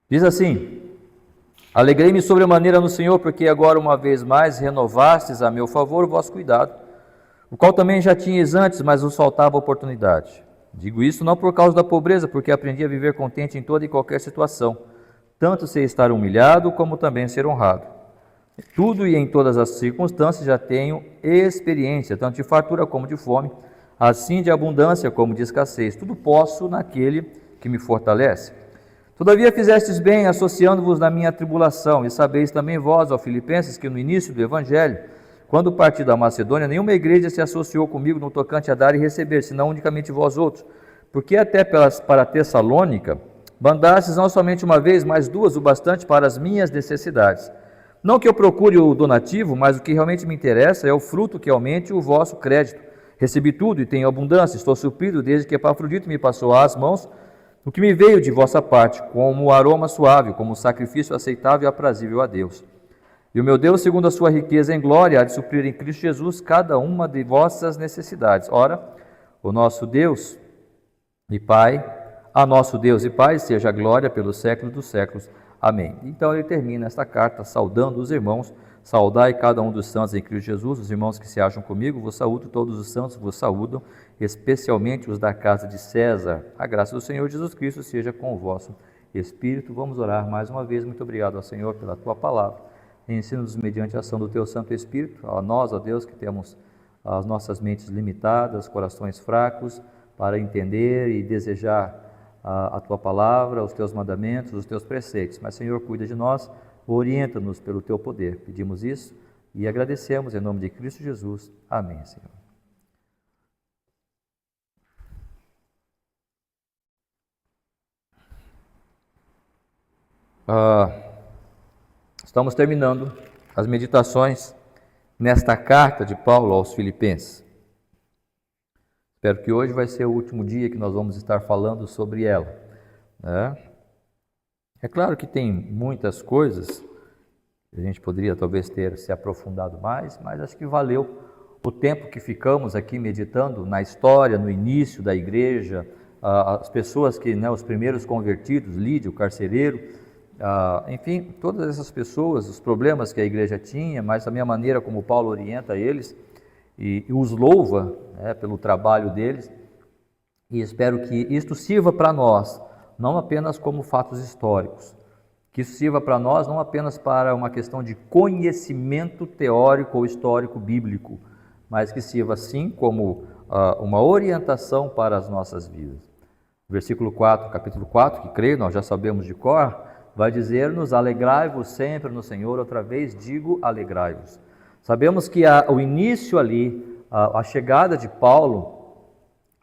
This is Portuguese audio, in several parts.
Diz assim: alegrei-me sobremaneira no Senhor, porque agora uma vez mais renovastes a meu favor o vosso cuidado, o qual também já tinhas antes, mas vos faltava oportunidade. Digo isso não por causa da pobreza, porque aprendi a viver contente em toda e qualquer situação, tanto sei estar humilhado, como também ser honrado. Tudo e em todas as circunstâncias já tenho experiência, tanto de fartura como de fome, assim de abundância como de escassez. Tudo posso naquele que me fortalece. Todavia fizestes bem, associando-vos na minha tribulação, e sabeis também vós, ó Filipenses, que no início do Evangelho, quando parti da Macedônia, nenhuma igreja se associou comigo no tocante a dar e receber, senão unicamente vós outros. Porque até para Tessalônica, mandastes não somente uma vez, mas duas, o bastante para as minhas necessidades. Não que eu procure o donativo, mas o que realmente me interessa é o fruto que aumente o vosso crédito. Recebi tudo e tenho abundância, estou suprido desde que Epafrodito me passou às mãos o que me veio de vossa parte, como aroma suave, como sacrifício aceitável e aprazível a Deus. E o meu Deus, segundo a sua riqueza em glória, há de suprir em Cristo Jesus cada uma de vossas necessidades. Ora, o nosso Deus e Pai, a nosso Deus e Pai, seja a glória pelos séculos dos séculos. Amém. Então ele termina esta carta saudando os irmãos. Saudai cada um dos santos em Cristo Jesus. Os irmãos que se acham comigo, vos saúdo. Todos os santos vos saúdam, especialmente os da casa de César. A graça do Senhor Jesus Cristo seja com o vosso espírito. Vamos orar mais uma vez. Muito obrigado ao Senhor pela tua palavra. Ensina-nos mediante a ação do teu Santo Espírito, a nós, ó Deus, que temos as nossas mentes limitadas, corações fracos, para entender e desejar a tua palavra, os teus mandamentos, os teus preceitos. Mas, Senhor, cuida de nós, orienta-nos pelo teu poder. Pedimos isso e agradecemos em nome de Cristo Jesus. Amém, Senhor. Estamos terminando as meditações nesta carta de Paulo aos Filipenses. Espero que hoje vai ser o último dia que nós vamos estar falando sobre ela, né? É claro que tem muitas coisas, a gente poderia talvez ter se aprofundado mais, mas acho que valeu o tempo que ficamos aqui meditando na história, no início da igreja, as pessoas que, né, os primeiros convertidos, Lídio, o carcereiro, enfim, todas essas pessoas, os problemas que a igreja tinha, mas também a maneira como Paulo orienta eles e os louva, né, pelo trabalho deles. E espero que isto sirva para nós, não apenas como fatos históricos, que isso sirva para nós não apenas para uma questão de conhecimento teórico ou histórico bíblico, mas que sirva sim como uma orientação para as nossas vidas. Versículo 4, capítulo 4, que creio, nós já sabemos de cor, vai dizer-nos: alegrai-vos sempre no Senhor. Outra vez digo, alegrai-vos. Sabemos que o início ali, a chegada de Paulo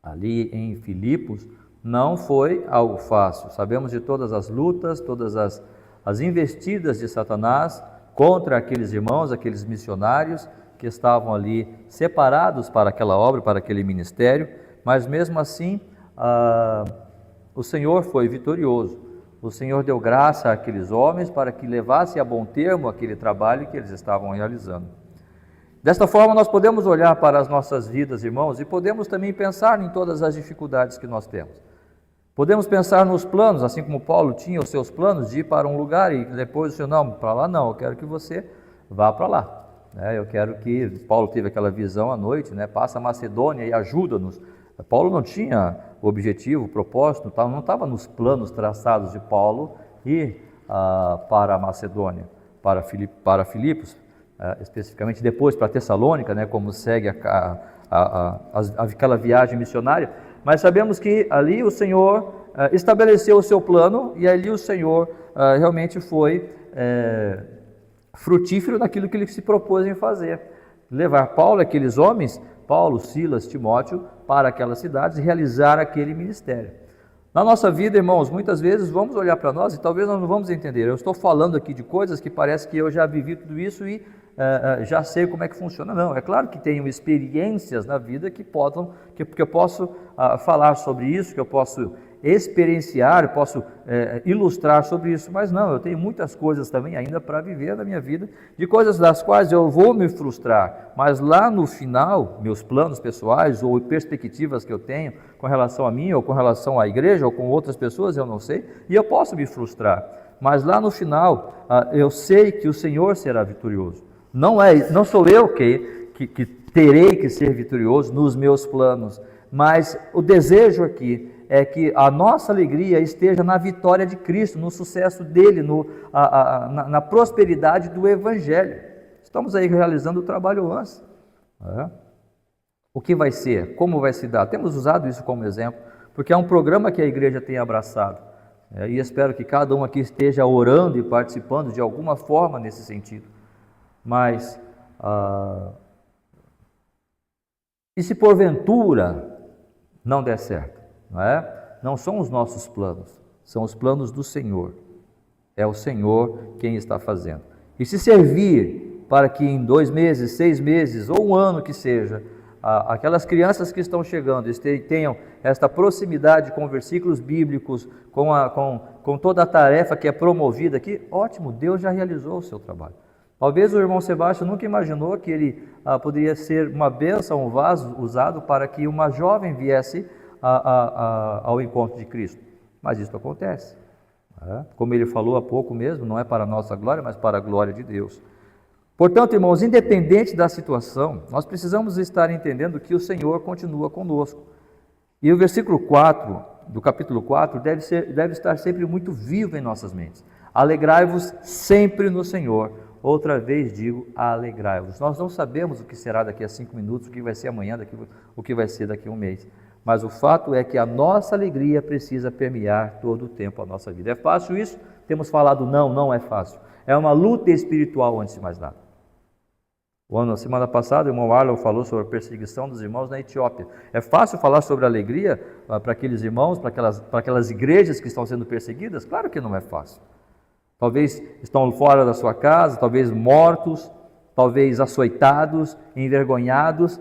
ali em Filipos, não foi algo fácil. Sabemos de todas as lutas, todas as investidas de Satanás contra aqueles irmãos, aqueles missionários que estavam ali separados para aquela obra, para aquele ministério, mas mesmo assim o Senhor foi vitorioso. O Senhor deu graça àqueles homens para que levassem a bom termo aquele trabalho que eles estavam realizando. Desta forma, nós podemos olhar para as nossas vidas, irmãos, e podemos também pensar em todas as dificuldades que nós temos. Podemos pensar nos planos, assim como Paulo tinha os seus planos de ir para um lugar e depois o Senhor, não, para lá não, eu quero que você vá para lá. Eu quero que, Paulo teve aquela visão à noite, passa a Macedônia e ajuda-nos. Paulo não tinha o objetivo, o propósito, não estava nos planos traçados de Paulo ir para a Macedônia, para Filipos, especificamente depois para Tessalônica, como segue aquela viagem missionária. Mas sabemos que ali o Senhor estabeleceu o seu plano e ali o Senhor realmente foi frutífero naquilo que ele se propôs em fazer. Levar Paulo, aqueles homens, Paulo, Silas, Timóteo, para aquelas cidades e realizar aquele ministério. Na nossa vida, irmãos, muitas vezes vamos olhar para nós e talvez nós não vamos entender. Eu estou falando aqui de coisas que parece que eu já vivi tudo isso e já sei como é que funciona. Não, é claro que tenho experiências na vida que eu posso falar sobre isso, que eu posso experienciar, eu posso ilustrar sobre isso, mas não, eu tenho muitas coisas também ainda para viver na minha vida, de coisas das quais eu vou me frustrar, mas lá no final, meus planos pessoais ou perspectivas que eu tenho com relação a mim, ou com relação à igreja, ou com outras pessoas, eu não sei, e eu posso me frustrar. mas lá no final eu sei que o Senhor será vitorioso. Não sou eu que terei que ser vitorioso nos meus planos, mas o desejo aqui é que a nossa alegria esteja na vitória de Cristo, no sucesso dele, na prosperidade do Evangelho. Estamos aí realizando o trabalho antes. O que vai ser? Como vai se dar? Temos usado isso como exemplo, porque é um programa que a igreja tem abraçado. E espero que cada um aqui esteja orando e participando de alguma forma nesse sentido. Mas, e se porventura não der certo? Não são os nossos planos, são os planos do Senhor. É o Senhor quem está fazendo. E se servir para que em 2 meses, 6 meses ou 1 ano que seja, aquelas crianças que estão chegando tenham esta proximidade com versículos bíblicos, com toda a tarefa que é promovida aqui, ótimo, Deus já realizou o seu trabalho. Talvez o irmão Sebastião nunca imaginou que ele poderia ser uma bênção, um vaso usado para que uma jovem viesse ao encontro de Cristo, mas isso acontece. Como ele falou há pouco mesmo, não é para a nossa glória, mas para a glória de Deus. Portanto, irmãos, independente da situação, nós precisamos estar entendendo que o Senhor continua conosco. E o versículo 4 do capítulo 4 deve estar sempre muito vivo em nossas mentes. Alegrai-vos sempre no Senhor. Outra vez digo, alegrai-vos. Nós não sabemos o que será daqui a 5 minutos, o que vai ser amanhã, o que vai ser daqui a 1 mês. Mas o fato é que a nossa alegria precisa permear todo o tempo a nossa vida. É fácil isso? Temos falado não é fácil. É uma luta espiritual antes de mais nada. Na semana passada, o irmão Arlon falou sobre a perseguição dos irmãos na Etiópia. É fácil falar sobre alegria para aqueles irmãos, para aquelas igrejas que estão sendo perseguidas? Claro que não é fácil. Talvez estão fora da sua casa, talvez mortos, talvez açoitados, envergonhados.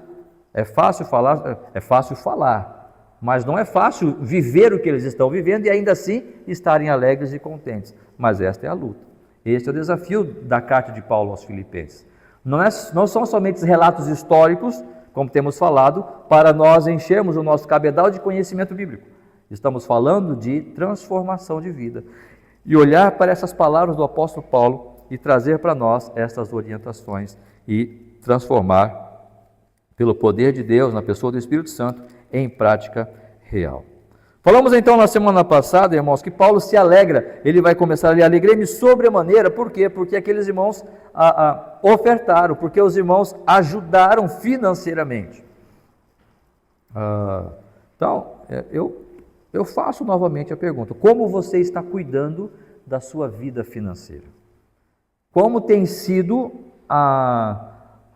É fácil falar, mas não é fácil viver o que eles estão vivendo e ainda assim estarem alegres e contentes. Mas esta é a luta. Este é o desafio da carta de Paulo aos Filipenses. Não são somente relatos históricos, como temos falado, para nós enchermos o nosso cabedal de conhecimento bíblico. Estamos falando de transformação de vida. E olhar para essas palavras do apóstolo Paulo e trazer para nós estas orientações e transformar, pelo poder de Deus, na pessoa do Espírito Santo, em prática real. Falamos então na semana passada, irmãos, que Paulo se alegra, ele vai começar ali, alegrei-me sobremaneira, por quê? Porque aqueles irmãos ofertaram, porque os irmãos ajudaram financeiramente. Então, eu faço novamente a pergunta, como você está cuidando da sua vida financeira? Como tem sido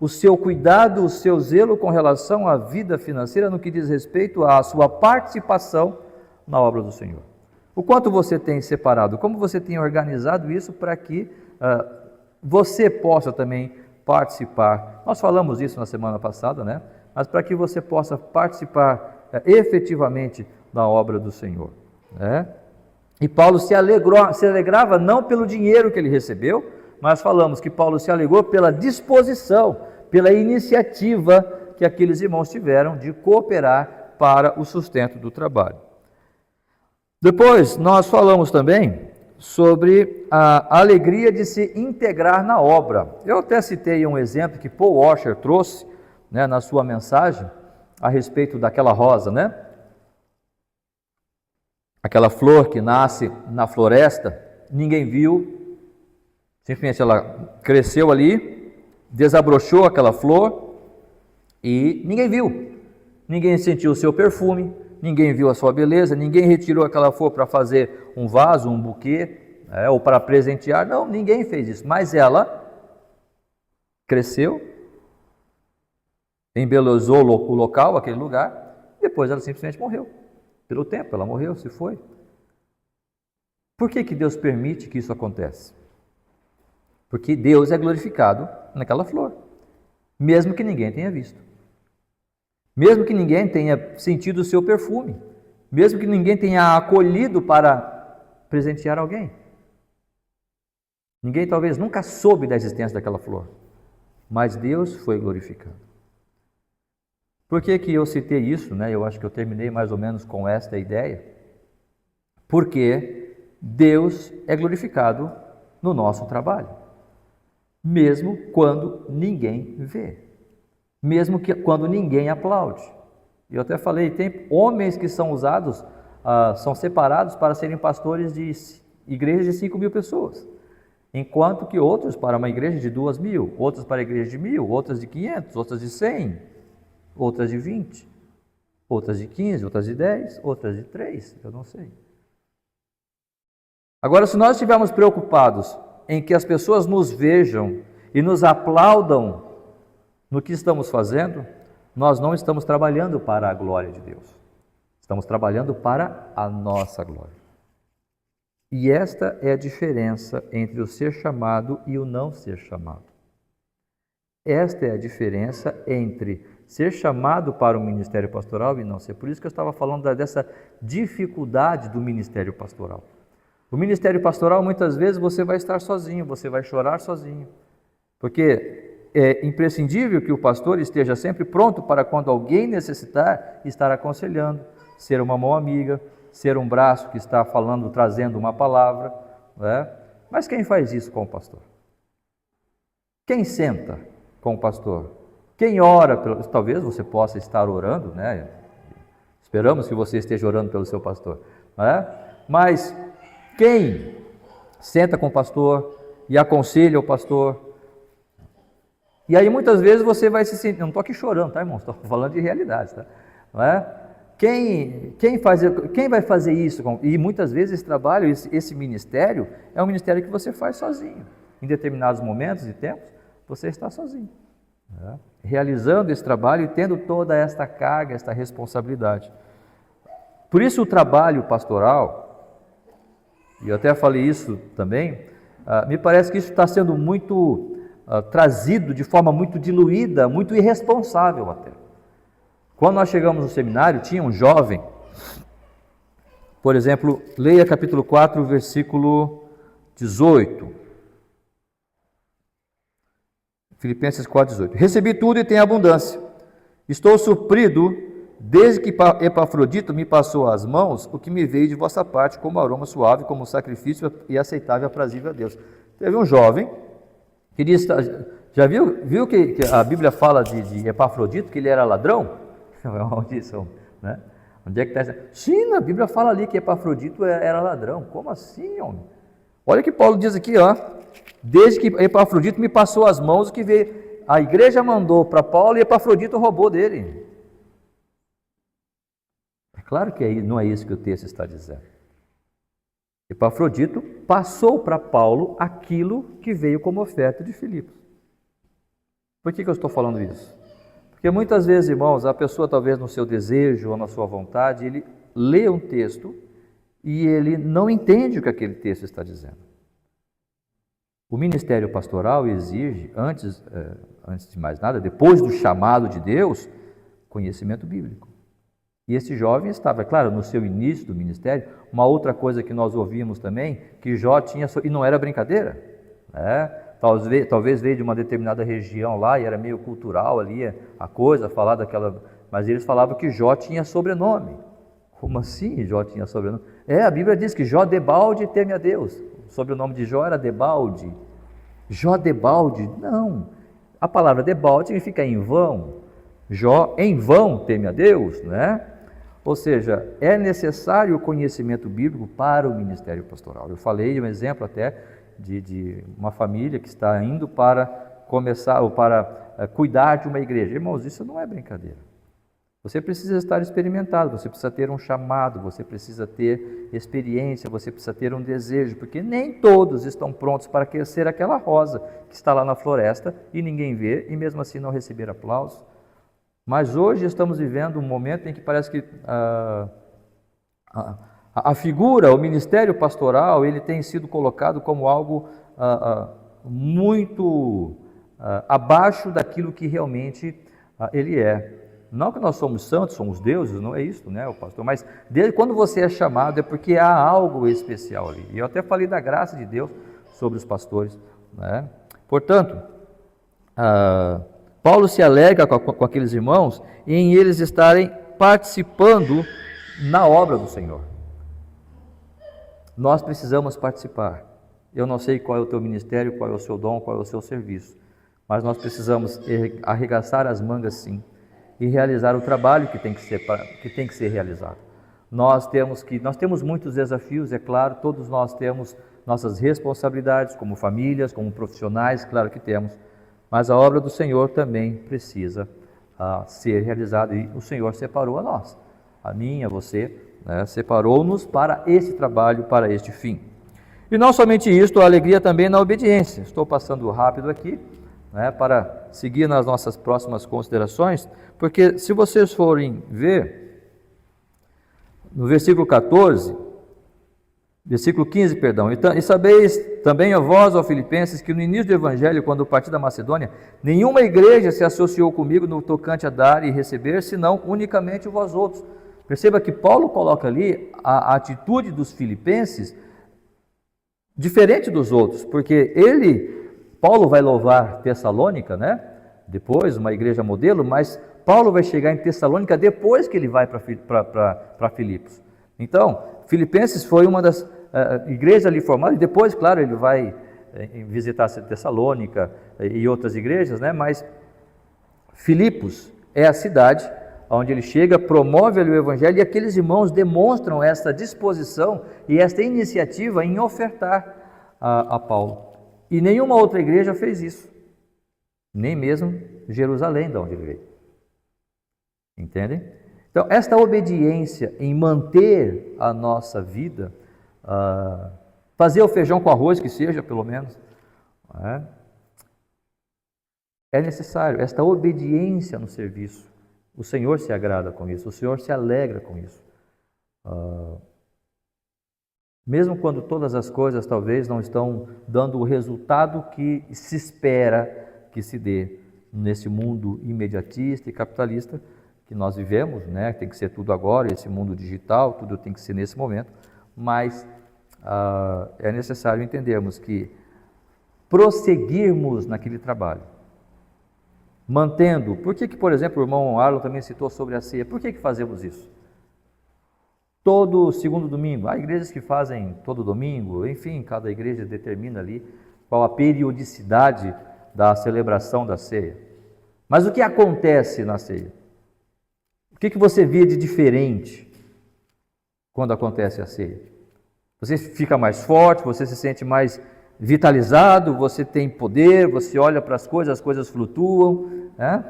o seu cuidado, o seu zelo com relação à vida financeira no que diz respeito à sua participação na obra do Senhor? O quanto você tem separado, como você tem organizado isso para que você possa também participar? Nós falamos isso na semana passada, né? Mas para que você possa participar efetivamente da obra do Senhor, né? E Paulo se alegrava não pelo dinheiro que ele recebeu, mas falamos que Paulo se alegrou pela disposição, pela iniciativa que aqueles irmãos tiveram de cooperar para o sustento do trabalho. Depois, nós falamos também sobre a alegria de se integrar na obra. Eu até citei um exemplo que Paul Washer trouxe, né, na sua mensagem a respeito daquela rosa, né? Aquela flor que nasce na floresta, ninguém viu, simplesmente ela cresceu ali, desabrochou aquela flor e ninguém viu. Ninguém sentiu o seu perfume, ninguém viu a sua beleza, ninguém retirou aquela flor para fazer um vaso, um buquê, ou para presentear. Não, ninguém fez isso, mas ela cresceu, embelezou o local, aquele lugar, e depois ela simplesmente morreu. Pelo tempo, ela morreu, se foi. Por que Deus permite que isso aconteça? Porque Deus é glorificado naquela flor, mesmo que ninguém tenha visto. Mesmo que ninguém tenha sentido o seu perfume, mesmo que ninguém tenha acolhido para presentear alguém. Ninguém talvez nunca soube da existência daquela flor, mas Deus foi glorificado. Por que eu citei isso, né? Eu acho que eu terminei mais ou menos com esta ideia. Porque Deus é glorificado no nosso trabalho, mesmo quando ninguém vê, mesmo que quando ninguém aplaude. Eu até falei, tem homens que são usados, são separados para serem pastores de igrejas de 5.000 pessoas, enquanto que outros para uma igreja de 2.000, outros para a igreja de 1.000, outras de 500, outras de 100, outras de 20, outras de 15, outras de 10, outras de 3, eu não sei. Agora, se nós estivermos preocupados em que as pessoas nos vejam e nos aplaudam no que estamos fazendo, nós não estamos trabalhando para a glória de Deus. Estamos trabalhando para a nossa glória. E esta é a diferença entre o ser chamado e o não ser chamado. Esta é a diferença entre ser chamado para o ministério pastoral e não ser. Por isso que eu estava falando dessa dificuldade do ministério pastoral. O ministério pastoral, muitas vezes, você vai estar sozinho, você vai chorar sozinho. Porque é imprescindível que o pastor esteja sempre pronto para, quando alguém necessitar, estar aconselhando, ser uma mão amiga, ser um braço que está falando, trazendo uma palavra, né? Mas quem faz isso com o pastor? Quem senta com o pastor? Quem ora? Talvez você possa estar orando, né? Esperamos que você esteja orando pelo seu pastor, né? Mas quem senta com o pastor e aconselha o pastor? E aí muitas vezes você vai se sentir, não estou aqui chorando, tá, irmãos? Estou falando de realidade, tá? Não é? Quem vai fazer isso? E muitas vezes esse trabalho, esse ministério, é um ministério que você faz sozinho. Em determinados momentos e tempos, você está sozinho, né? Realizando esse trabalho e tendo toda esta carga, esta responsabilidade. Por isso o trabalho pastoral, e eu até falei isso também, me parece que isso está sendo muito trazido de forma muito diluída, muito irresponsável até. Quando nós chegamos no seminário, tinha um jovem, por exemplo, leia capítulo 4, versículo 18. Filipenses 4, 18. Recebi tudo e tenho abundância. Estou suprido, desde que Epafrodito me passou às mãos, o que me veio de vossa parte como aroma suave, como sacrifício e aceitável e aprazível a Deus. Teve um jovem que disse, já viu que a Bíblia fala de Epafrodito, que ele era ladrão? Onde isso, né? Onde é que está? Sim, a Bíblia fala ali que Epafrodito era ladrão. Como assim, homem? Olha o que Paulo diz aqui, ó. Desde que Epafrodito me passou as mãos, o que veio, a igreja mandou para Paulo e Epafrodito roubou dele. É claro que não é isso que o texto está dizendo. Epafrodito passou para Paulo aquilo que veio como oferta de Filipos. Por que eu estou falando isso? Porque muitas vezes, irmãos, a pessoa talvez no seu desejo ou na sua vontade, ele lê um texto e ele não entende o que aquele texto está dizendo. O ministério pastoral exige, antes de mais nada, depois do chamado de Deus, conhecimento bíblico. E esse jovem estava, claro, no seu início do ministério. Uma outra coisa que nós ouvimos também, que Jó tinha, e não era brincadeira, né? Talvez veio de uma determinada região lá e era meio cultural ali a coisa, falar daquela... Mas eles falavam que Jó tinha sobrenome. Como assim Jó tinha sobrenome? A Bíblia diz que Jó debalde teme a Deus. O sobrenome de Jó era debalde. Jó debalde? Não. A palavra debalde significa em vão. Jó em vão teme a Deus, né? Ou seja, é necessário o conhecimento bíblico para o ministério pastoral. Eu falei de um exemplo até de uma família que está indo para começar ou para cuidar de uma igreja. Irmãos, isso não é brincadeira. Você precisa estar experimentado, você precisa ter um chamado, você precisa ter experiência, você precisa ter um desejo, porque nem todos estão prontos para ser aquela rosa que está lá na floresta e ninguém vê e mesmo assim não receber aplausos. Mas hoje estamos vivendo um momento em que parece que a figura, o ministério pastoral, ele tem sido colocado como algo muito abaixo daquilo que realmente ele é. Não que nós somos santos, somos deuses, não é isso, né, o pastor? Mas quando você é chamado é porque há algo especial ali. E eu até falei da graça de Deus sobre os pastores, né? Portanto, Paulo se alegra com aqueles irmãos em eles estarem participando na obra do Senhor. Nós precisamos participar. Eu não sei qual é o teu ministério, qual é o seu dom, qual é o seu serviço, mas nós precisamos arregaçar as mangas sim e realizar o trabalho que tem que ser realizado. Nós temos muitos desafios, é claro, todos nós temos nossas responsabilidades como famílias, como profissionais, claro que temos, mas a obra do Senhor também precisa ser realizada e o Senhor separou a nós, a mim, a você, né? Separou-nos para esse trabalho, para este fim. E não somente isso, a alegria também na obediência. Estou passando rápido aqui, né, para seguir nas nossas próximas considerações, porque se vocês forem ver, no versículo 14, versículo 15, perdão, e sabeis também a vós, ó Filipenses, que no início do Evangelho, quando parti da Macedônia, nenhuma igreja se associou comigo no tocante a dar e receber, senão unicamente vós outros. Perceba que Paulo coloca ali a atitude dos filipenses diferente dos outros, porque Paulo vai louvar Tessalônica, né? Depois, uma igreja modelo, mas Paulo vai chegar em Tessalônica depois que ele vai para Filipos. Então, Filipenses foi uma das igrejas ali formadas, e depois, claro, ele vai visitar Tessalônica e outras igrejas, né? Mas Filipos é a cidade onde ele chega, promove ali o Evangelho, e aqueles irmãos demonstram essa disposição e esta iniciativa em ofertar a Paulo. E nenhuma outra igreja fez isso, nem mesmo Jerusalém, de onde ele veio. Entendem? Então, esta obediência em manter a nossa vida, fazer o feijão com arroz, que seja, pelo menos, é necessário, esta obediência no serviço. O Senhor se agrada com isso, o Senhor se alegra com isso. Mesmo quando todas as coisas talvez não estão dando o resultado que se espera que se dê nesse mundo imediatista e capitalista que nós vivemos, né? Tem que ser tudo agora, esse mundo digital, tudo tem que ser nesse momento, mas é necessário entendermos que prosseguirmos naquele trabalho, mantendo. Por que, por exemplo, o irmão Arlon também citou sobre a ceia? Por que fazemos isso? Todo segundo domingo. Há igrejas que fazem todo domingo, enfim, cada igreja determina ali qual a periodicidade da celebração da ceia. Mas o que acontece na ceia? O que você vê de diferente quando acontece a ceia? Você fica mais forte, você se sente mais vitalizado, você tem poder, você olha para as coisas flutuam, né?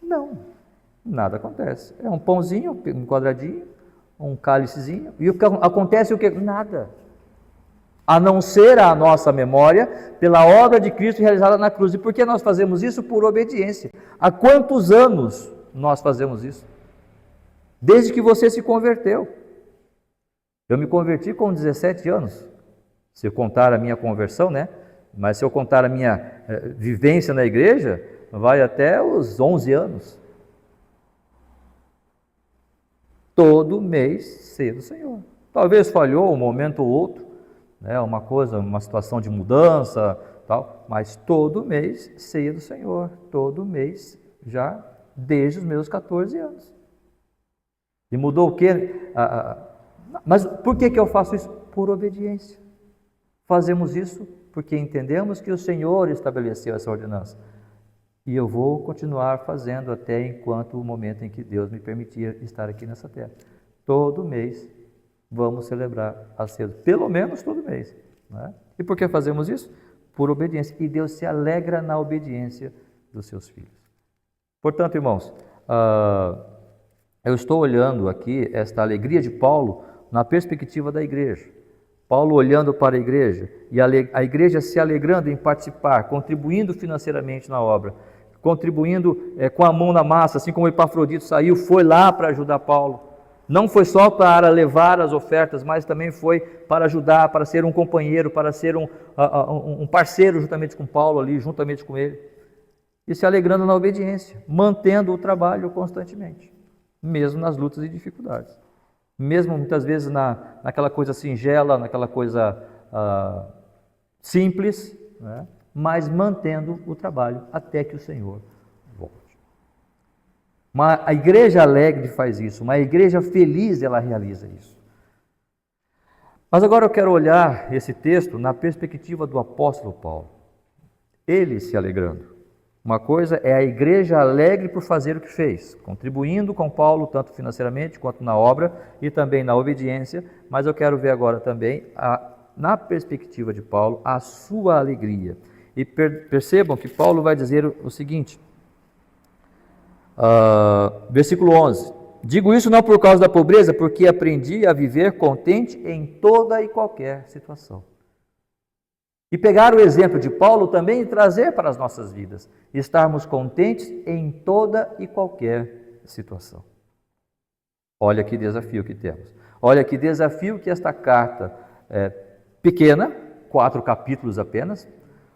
Não, nada acontece. É um pãozinho, um quadradinho, um cálicezinho, e acontece o que? Nada. A não ser a nossa memória pela obra de Cristo realizada na cruz. E por que nós fazemos isso? Por obediência. Há quantos anos nós fazemos isso? Desde que você se converteu. Eu me converti com 17 anos. Se eu contar a minha conversão, né? Mas se eu contar a minha vivência na igreja, vai até os 11 anos. Todo mês, ceia do Senhor. Talvez falhou um momento ou outro, né? Uma situação de mudança, tal, mas todo mês, ceia do Senhor. Todo mês, já desde os meus 14 anos. E mudou o quê? Mas por que eu faço isso? Por obediência. Fazemos isso porque entendemos que o Senhor estabeleceu essa ordenança. E eu vou continuar fazendo até enquanto o momento em que Deus me permitir estar aqui nessa terra. Todo mês vamos celebrar a ceia, pelo menos todo mês. Né? E por que fazemos isso? Por obediência. E Deus se alegra na obediência dos seus filhos. Portanto, irmãos, eu estou olhando aqui esta alegria de Paulo na perspectiva da igreja. Paulo olhando para a igreja e a igreja se alegrando em participar, contribuindo financeiramente na obra, contribuindo com a mão na massa, assim como Epafrodito saiu, foi lá para ajudar Paulo. Não foi só para levar as ofertas, mas também foi para ajudar, para ser um companheiro, para ser um parceiro juntamente com Paulo ali, juntamente com ele. E se alegrando na obediência, mantendo o trabalho constantemente, mesmo nas lutas e dificuldades. Mesmo muitas vezes naquela coisa singela, naquela coisa simples, né? Mas mantendo o trabalho até que o Senhor volte. A igreja alegre faz isso, uma igreja feliz ela realiza isso. Mas agora eu quero olhar esse texto na perspectiva do apóstolo Paulo. Ele se alegrando. Uma coisa é a igreja alegre por fazer o que fez, contribuindo com Paulo tanto financeiramente quanto na obra e também na obediência, mas eu quero ver agora também, na perspectiva de Paulo, a sua alegria. E percebam que Paulo vai dizer o seguinte, versículo 11: digo isso não por causa da pobreza, porque aprendi a viver contente em toda e qualquer situação. E pegar o exemplo de Paulo também e trazer para as nossas vidas, estarmos contentes em toda e qualquer situação. Olha que desafio que temos. Olha que desafio que esta carta pequena, 4 capítulos apenas,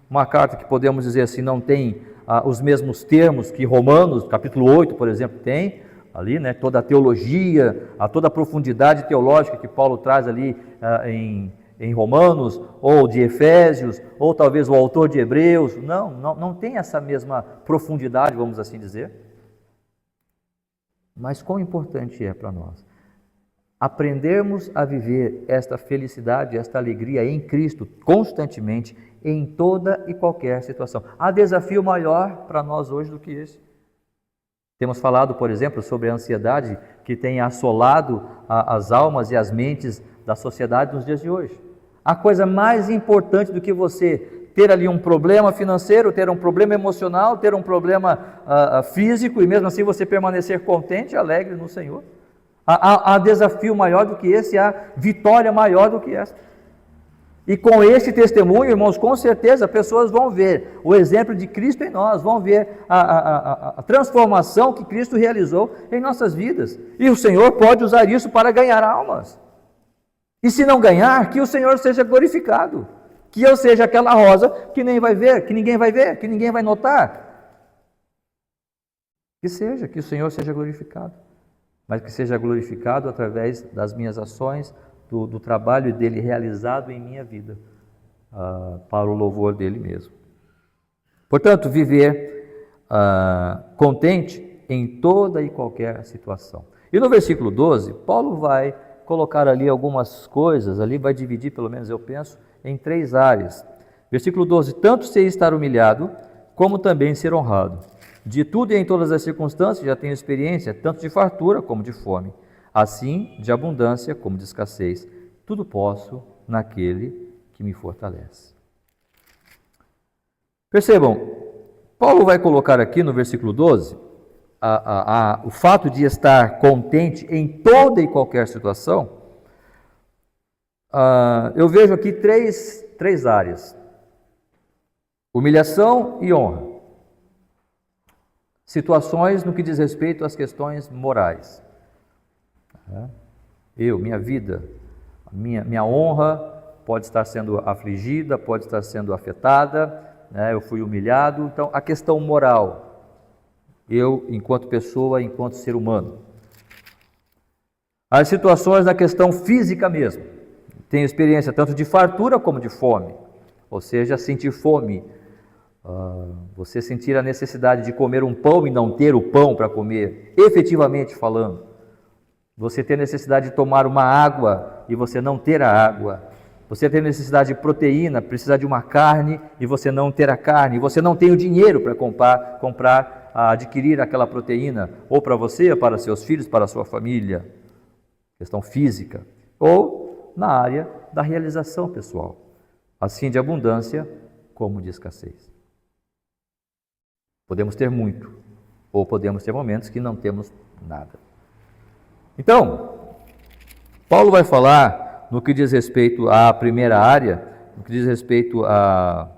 uma carta que podemos dizer assim, não tem os mesmos termos que Romanos, capítulo 8, por exemplo, tem, ali, né, toda a teologia, toda a profundidade teológica que Paulo traz ali em Romanos, ou de Efésios, ou talvez o autor de Hebreus. Não tem essa mesma profundidade, vamos assim dizer. Mas quão importante é para nós aprendermos a viver esta felicidade, esta alegria em Cristo, constantemente, em toda e qualquer situação. Há desafio maior para nós hoje do que esse. Temos falado, por exemplo, sobre a ansiedade que tem assolado as almas e as mentes da sociedade nos dias de hoje. A coisa mais importante do que você ter ali um problema financeiro, ter um problema emocional, ter um problema físico e mesmo assim você permanecer contente e alegre no Senhor. Há desafio maior do que esse, há vitória maior do que essa. E com esse testemunho, irmãos, com certeza pessoas vão ver o exemplo de Cristo em nós, vão ver a transformação que Cristo realizou em nossas vidas. E o Senhor pode usar isso para ganhar almas. E se não ganhar, que o Senhor seja glorificado. Que eu seja aquela rosa que nem vai ver, que ninguém vai ver, que ninguém vai notar. Que o Senhor seja glorificado. Mas que seja glorificado através das minhas ações, do trabalho dele realizado em minha vida, para o louvor dele mesmo. Portanto, viver contente em toda e qualquer situação. E no versículo 12, Paulo vai colocar ali algumas coisas, ali vai dividir, pelo menos eu penso, em 3 áreas. Versículo 12: tanto sei estar humilhado, como também ser honrado. De tudo e em todas as circunstâncias já tenho experiência, tanto de fartura como de fome. Assim, de abundância como de escassez, tudo posso naquele que me fortalece. Percebam, Paulo vai colocar aqui no versículo 12, o fato de estar contente em toda e qualquer situação. Eu vejo aqui três áreas: humilhação e honra. Situações no que diz respeito às questões morais. Minha vida, minha honra pode estar sendo afligida, pode estar sendo afetada, eu fui humilhado. Então, a questão moral, eu enquanto pessoa, enquanto ser humano. As situações na questão física mesmo, tenho experiência tanto de fartura como de fome, ou seja, sentir fome, você sentir a necessidade de comer um pão e não ter o pão para comer, efetivamente falando. Você ter necessidade de tomar uma água e você não ter a água. Você ter necessidade de proteína, precisar de uma carne e você não ter a carne. Você não tem o dinheiro para comprar, adquirir aquela proteína, ou para você, ou para seus filhos, para a sua família. Questão física. Ou na área da realização pessoal. Assim de abundância como de escassez. Podemos ter muito, ou podemos ter momentos que não temos nada. Então, Paulo vai falar no que diz respeito à primeira área, no que diz respeito a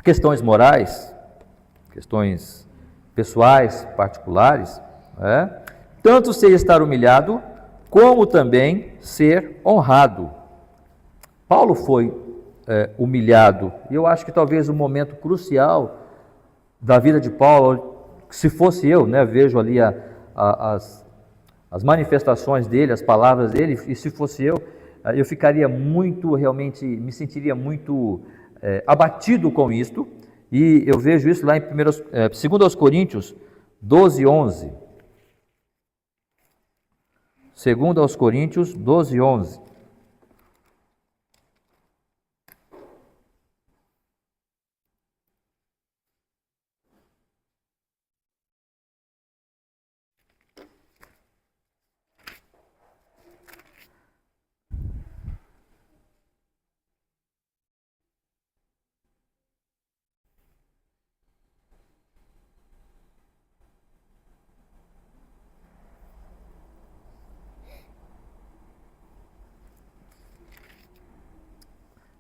questões morais, questões pessoais, particulares, tanto sei estar humilhado, como também ser honrado. Paulo foi humilhado, e eu acho que talvez o momento crucial da vida de Paulo, se fosse eu, vejo ali as manifestações dele, as palavras dele, e se fosse eu ficaria muito, realmente, me sentiria muito abatido com isto, e eu vejo isso lá em 2 Coríntios 12, 11. Segundo aos Coríntios 12, 11.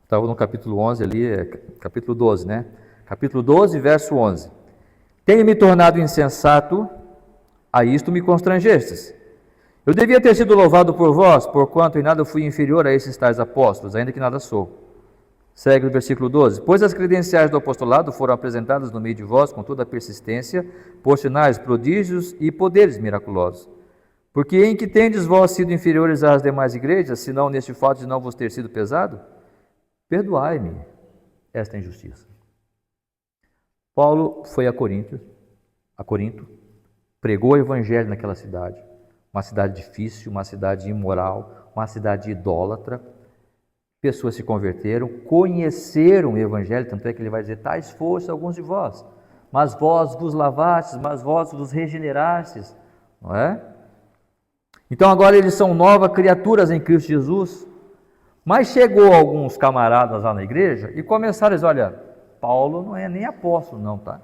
Estava no capítulo 11 ali, capítulo 12, né? Capítulo 12, verso 11. Tenho-me tornado insensato, a isto me constrangestes. Eu devia ter sido louvado por vós, porquanto em nada fui inferior a esses tais apóstolos, ainda que nada sou. Segue o versículo 12. Pois as credenciais do apostolado foram apresentadas no meio de vós com toda a persistência, por sinais, prodígios e poderes miraculosos. Porque em que tendes vós sido inferiores às demais igrejas, senão neste fato de não vos ter sido pesado? Perdoai-me esta injustiça. Paulo foi a Corinto, pregou o evangelho naquela cidade, uma cidade difícil, uma cidade imoral, uma cidade idólatra. Pessoas se converteram, conheceram o evangelho, tanto é que ele vai dizer: tais foste alguns de vós, mas vós vos lavastes, mas vós vos regenerastes, não é? Então agora eles são novas criaturas em Cristo Jesus. Mas chegou alguns camaradas lá na igreja e começaram a dizer: olha, Paulo não é nem apóstolo não, tá?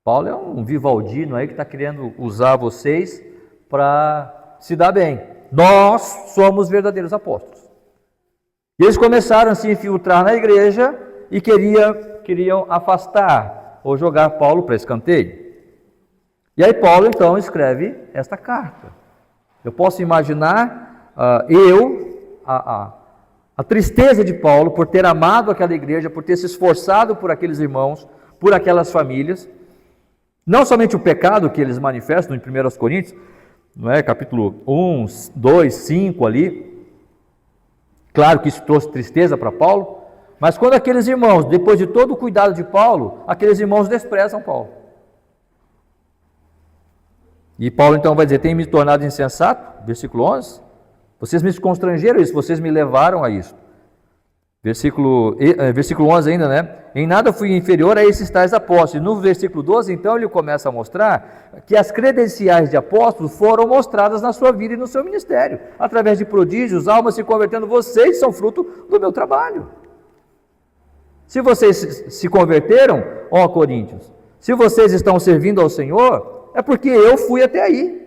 Paulo é um vivaldino aí que está querendo usar vocês para se dar bem. Nós somos verdadeiros apóstolos. E eles começaram a se infiltrar na igreja e queriam afastar ou jogar Paulo para escanteio. E aí Paulo então escreve esta carta. Eu posso imaginar a tristeza de Paulo por ter amado aquela igreja, por ter se esforçado por aqueles irmãos, por aquelas famílias. Não somente o pecado que eles manifestam em 1 Coríntios, não é? Capítulo 1, 2, 5 ali. Claro que isso trouxe tristeza para Paulo, mas quando aqueles irmãos, depois de todo o cuidado de Paulo, aqueles irmãos desprezam Paulo. E Paulo então vai dizer: tenho me tornado insensato, versículo 11. Vocês me constrangeram isso, vocês me levaram a isso. Versículo 11 ainda, né? Em nada fui inferior a esses tais apóstolos. E no versículo 12, então, ele começa a mostrar que as credenciais de apóstolo foram mostradas na sua vida e no seu ministério, através de prodígios, almas se convertendo. Vocês são fruto do meu trabalho. Se vocês se converteram, ó Coríntios, se vocês estão servindo ao Senhor, é porque eu fui até aí.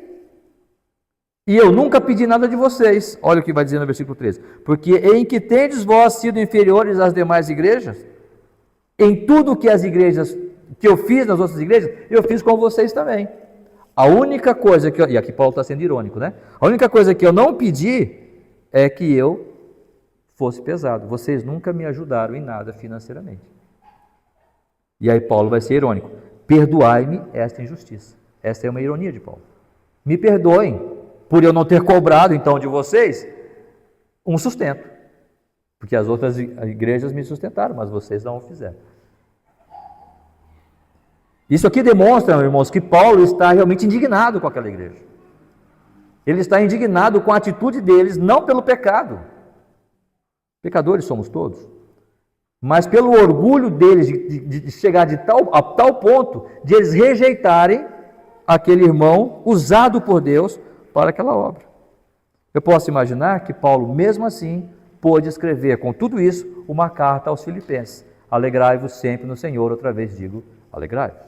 E eu nunca pedi nada de vocês. Olha o que vai dizer no versículo 13. Porque em que tendes vós sido inferiores às demais igrejas? Em tudo que as igrejas, que eu fiz nas outras igrejas, eu fiz com vocês também. A única coisa que e aqui Paulo está sendo irônico, né? A única coisa que eu não pedi é que eu fosse pesado. Vocês nunca me ajudaram em nada financeiramente. E aí Paulo vai ser irônico. Perdoai-me esta injustiça. Esta é uma ironia de Paulo. Me perdoem por eu não ter cobrado, então, de vocês um sustento. Porque as outras igrejas me sustentaram, mas vocês não o fizeram. Isso aqui demonstra, irmãos, que Paulo está realmente indignado com aquela igreja. Ele está indignado com a atitude deles, não pelo pecado. Pecadores somos todos. Mas pelo orgulho deles de chegar a tal ponto de eles rejeitarem aquele irmão usado por Deus para aquela obra. Eu posso imaginar que Paulo, mesmo assim, pôde escrever com tudo isso uma carta aos Filipenses: alegrai-vos sempre no Senhor. Outra vez digo, alegrai-vos.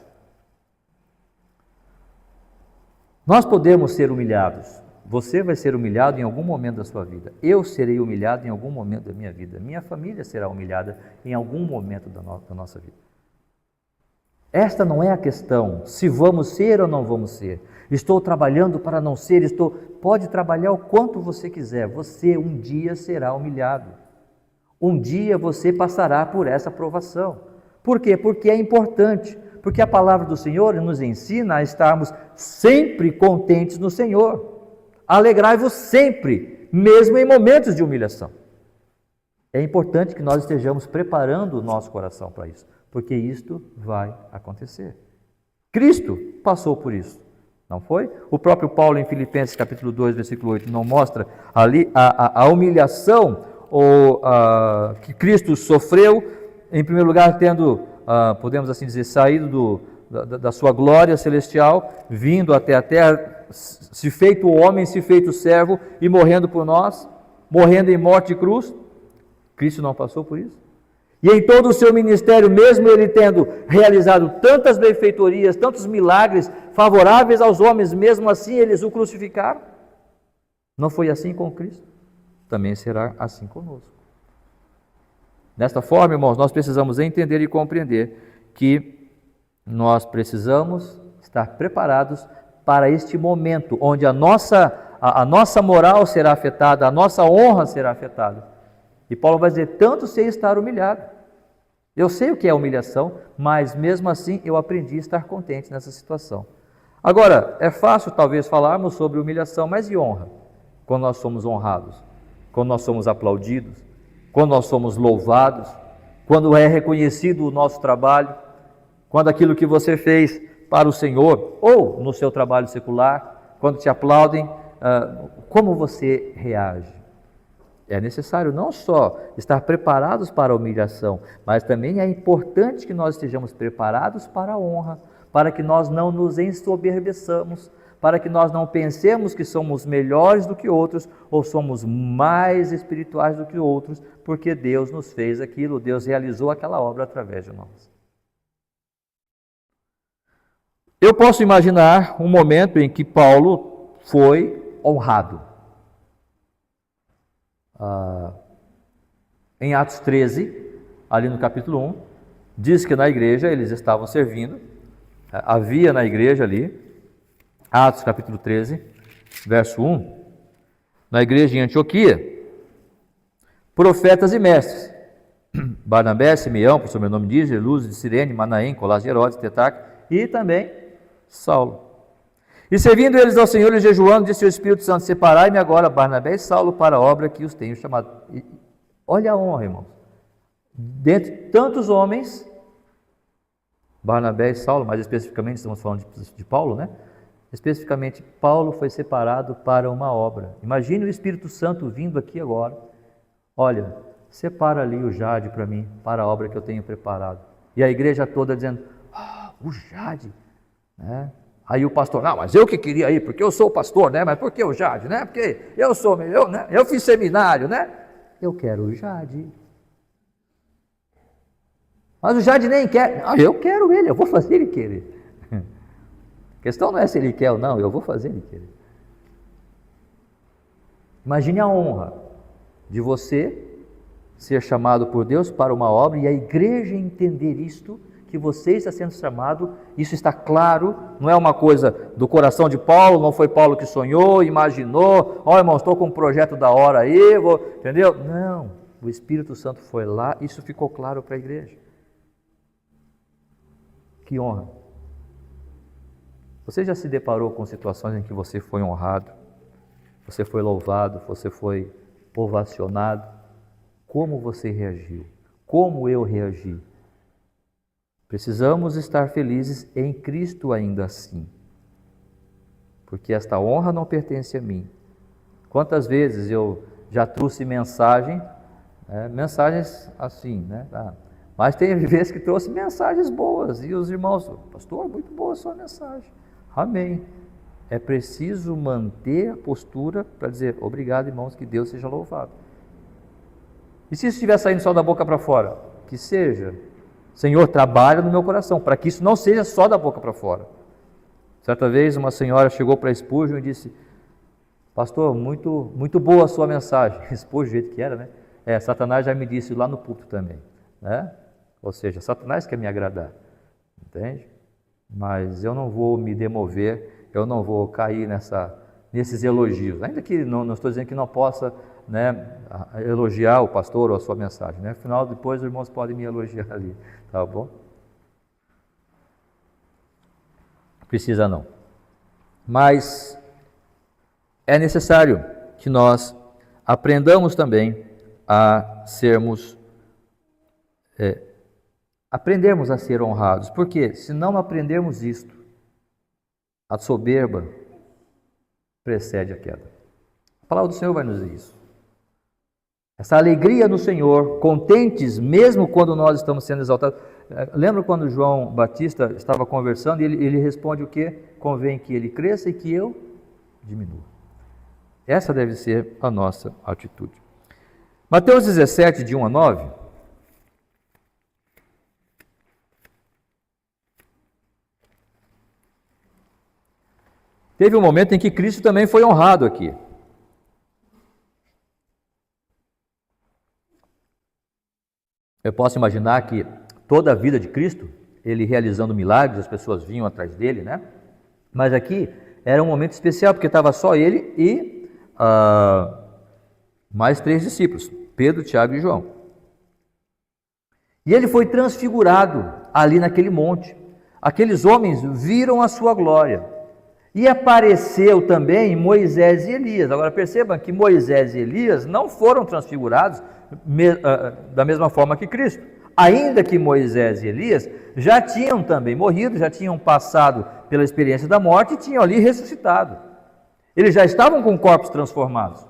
Nós podemos ser humilhados. Você vai ser humilhado em algum momento da sua vida. Eu serei humilhado em algum momento da minha vida. Minha família será humilhada em algum momento da nossa vida. Esta não é a questão, se vamos ser ou não vamos ser. Estou trabalhando para não ser, pode trabalhar o quanto você quiser. Você um dia será humilhado. Um dia você passará por essa provação. Por quê? Porque é importante. Porque a palavra do Senhor nos ensina a estarmos sempre contentes no Senhor. Alegrai-vos sempre, mesmo em momentos de humilhação. É importante que nós estejamos preparando o nosso coração para isso, porque isto vai acontecer. Cristo passou por isso. Não foi? O próprio Paulo em Filipenses capítulo 2, versículo 8, não mostra ali a humilhação que Cristo sofreu, em primeiro lugar tendo, podemos assim dizer, saído da sua glória celestial, vindo até a terra, se feito homem, se feito servo e morrendo por nós, morrendo em morte de cruz. Cristo não passou por isso? E em todo o seu ministério, mesmo ele tendo realizado tantas benfeitorias, tantos milagres favoráveis aos homens, mesmo assim eles o crucificaram. Não foi assim com Cristo? Também será assim conosco. Desta forma, irmãos, nós precisamos entender e compreender que nós precisamos estar preparados para este momento onde a nossa moral será afetada, a nossa honra será afetada. E Paulo vai dizer, tanto sei estar humilhado. Eu sei o que é humilhação, mas mesmo assim eu aprendi a estar contente nessa situação. Agora, é fácil talvez falarmos sobre humilhação, mas e honra? Quando nós somos honrados, quando nós somos aplaudidos, quando nós somos louvados, quando é reconhecido o nosso trabalho, quando aquilo que você fez para o Senhor, ou no seu trabalho secular, quando te aplaudem, como você reage? É necessário não só estar preparados para a humilhação, mas também é importante que nós estejamos preparados para a honra, para que nós não nos ensoberbeçamos, para que nós não pensemos que somos melhores do que outros ou somos mais espirituais do que outros, porque Deus nos fez aquilo, Deus realizou aquela obra através de nós. Eu posso imaginar um momento em que Paulo foi honrado. Em Atos 13, ali no capítulo 1, diz que na igreja eles estavam servindo, havia na igreja ali, Atos capítulo 13, verso 1, na igreja em Antioquia, profetas e mestres, Barnabé, Simeão, por sobrenome diz, Lúcio de Cirene, Manaém, Colás de Herodes, Tetraque, e também Saulo. E servindo eles ao Senhor e jejuando, disse o Espírito Santo, separai-me agora Barnabé e Saulo para a obra que os tenho chamado. E olha a honra, irmãos. Dentre tantos homens, Barnabé e Saulo, mais especificamente estamos falando de Paulo, né? Especificamente, Paulo foi separado para uma obra. Imagine o Espírito Santo vindo aqui agora. Olha, separa ali o Jade para mim, para a obra que eu tenho preparado. E a igreja toda dizendo, o Jade, né? Aí o pastor, não, mas eu que queria ir, porque eu sou o pastor, né? Mas por que o Jade, né? Porque eu sou, né? Eu fiz seminário, né? Eu quero o Jade. Mas o Jade nem quer. Não, eu quero ele, eu vou fazer ele querer. A questão não é se ele quer ou não, eu vou fazer ele querer. Imagine a honra de você ser chamado por Deus para uma obra e a igreja entender isto, que você está sendo chamado, isso está claro, não é uma coisa do coração de Paulo, não foi Paulo que sonhou, imaginou, irmão, estou com um projeto da hora aí, entendeu? Não, o Espírito Santo foi lá, isso ficou claro para a igreja. Que honra! Você já se deparou com situações em que você foi honrado, você foi louvado, você foi ovacionado? Como você reagiu? Como eu reagi? Precisamos estar felizes em Cristo ainda assim, porque esta honra não pertence a mim. Quantas vezes eu já trouxe mensagens assim, né? Mas tem vezes que trouxe mensagens boas e os irmãos, pastor, muito boa a sua mensagem. Amém. É preciso manter a postura para dizer, obrigado, irmãos, que Deus seja louvado. E se isso estiver saindo só da boca para fora? Que seja. Senhor, trabalha no meu coração, para que isso não seja só da boca para fora. Certa vez uma senhora chegou para Spurgeon e disse, pastor, muito, muito boa a sua mensagem. Spurgeon, do jeito que era, né? Satanás já me disse lá no púlpito também, né? Ou seja, Satanás quer me agradar, entende? Mas eu não vou me demover, eu não vou cair nesses elogios, ainda que não estou dizendo que não possa, né, elogiar o pastor ou a sua mensagem, né? Afinal, depois os irmãos podem me elogiar ali, tá bom? Precisa não. Mas é necessário que nós aprendamos também a sermos, aprendermos a ser honrados, porque se não aprendermos isto, A soberba precede a queda. A palavra do Senhor vai nos dizer isso. Essa alegria no Senhor, contentes mesmo quando nós estamos sendo exaltados. Lembra quando João Batista estava conversando e ele responde o quê? Convém que ele cresça e que eu diminua. Essa deve ser a nossa atitude. Mateus 17, de 1 a 9. Teve um momento em que Cristo também foi honrado aqui. Eu posso imaginar que toda a vida de Cristo, ele realizando milagres, as pessoas vinham atrás dele, né? Mas aqui era um momento especial, porque estava só ele e mais 3 discípulos, Pedro, Tiago e João. E ele foi transfigurado ali naquele monte. Aqueles homens viram a sua glória. E apareceu também Moisés e Elias. Agora percebam que Moisés e Elias não foram transfigurados da mesma forma que Cristo. Ainda que Moisés e Elias já tinham também morrido, já tinham passado pela experiência da morte e tinham ali ressuscitado. Eles já estavam com corpos transformados.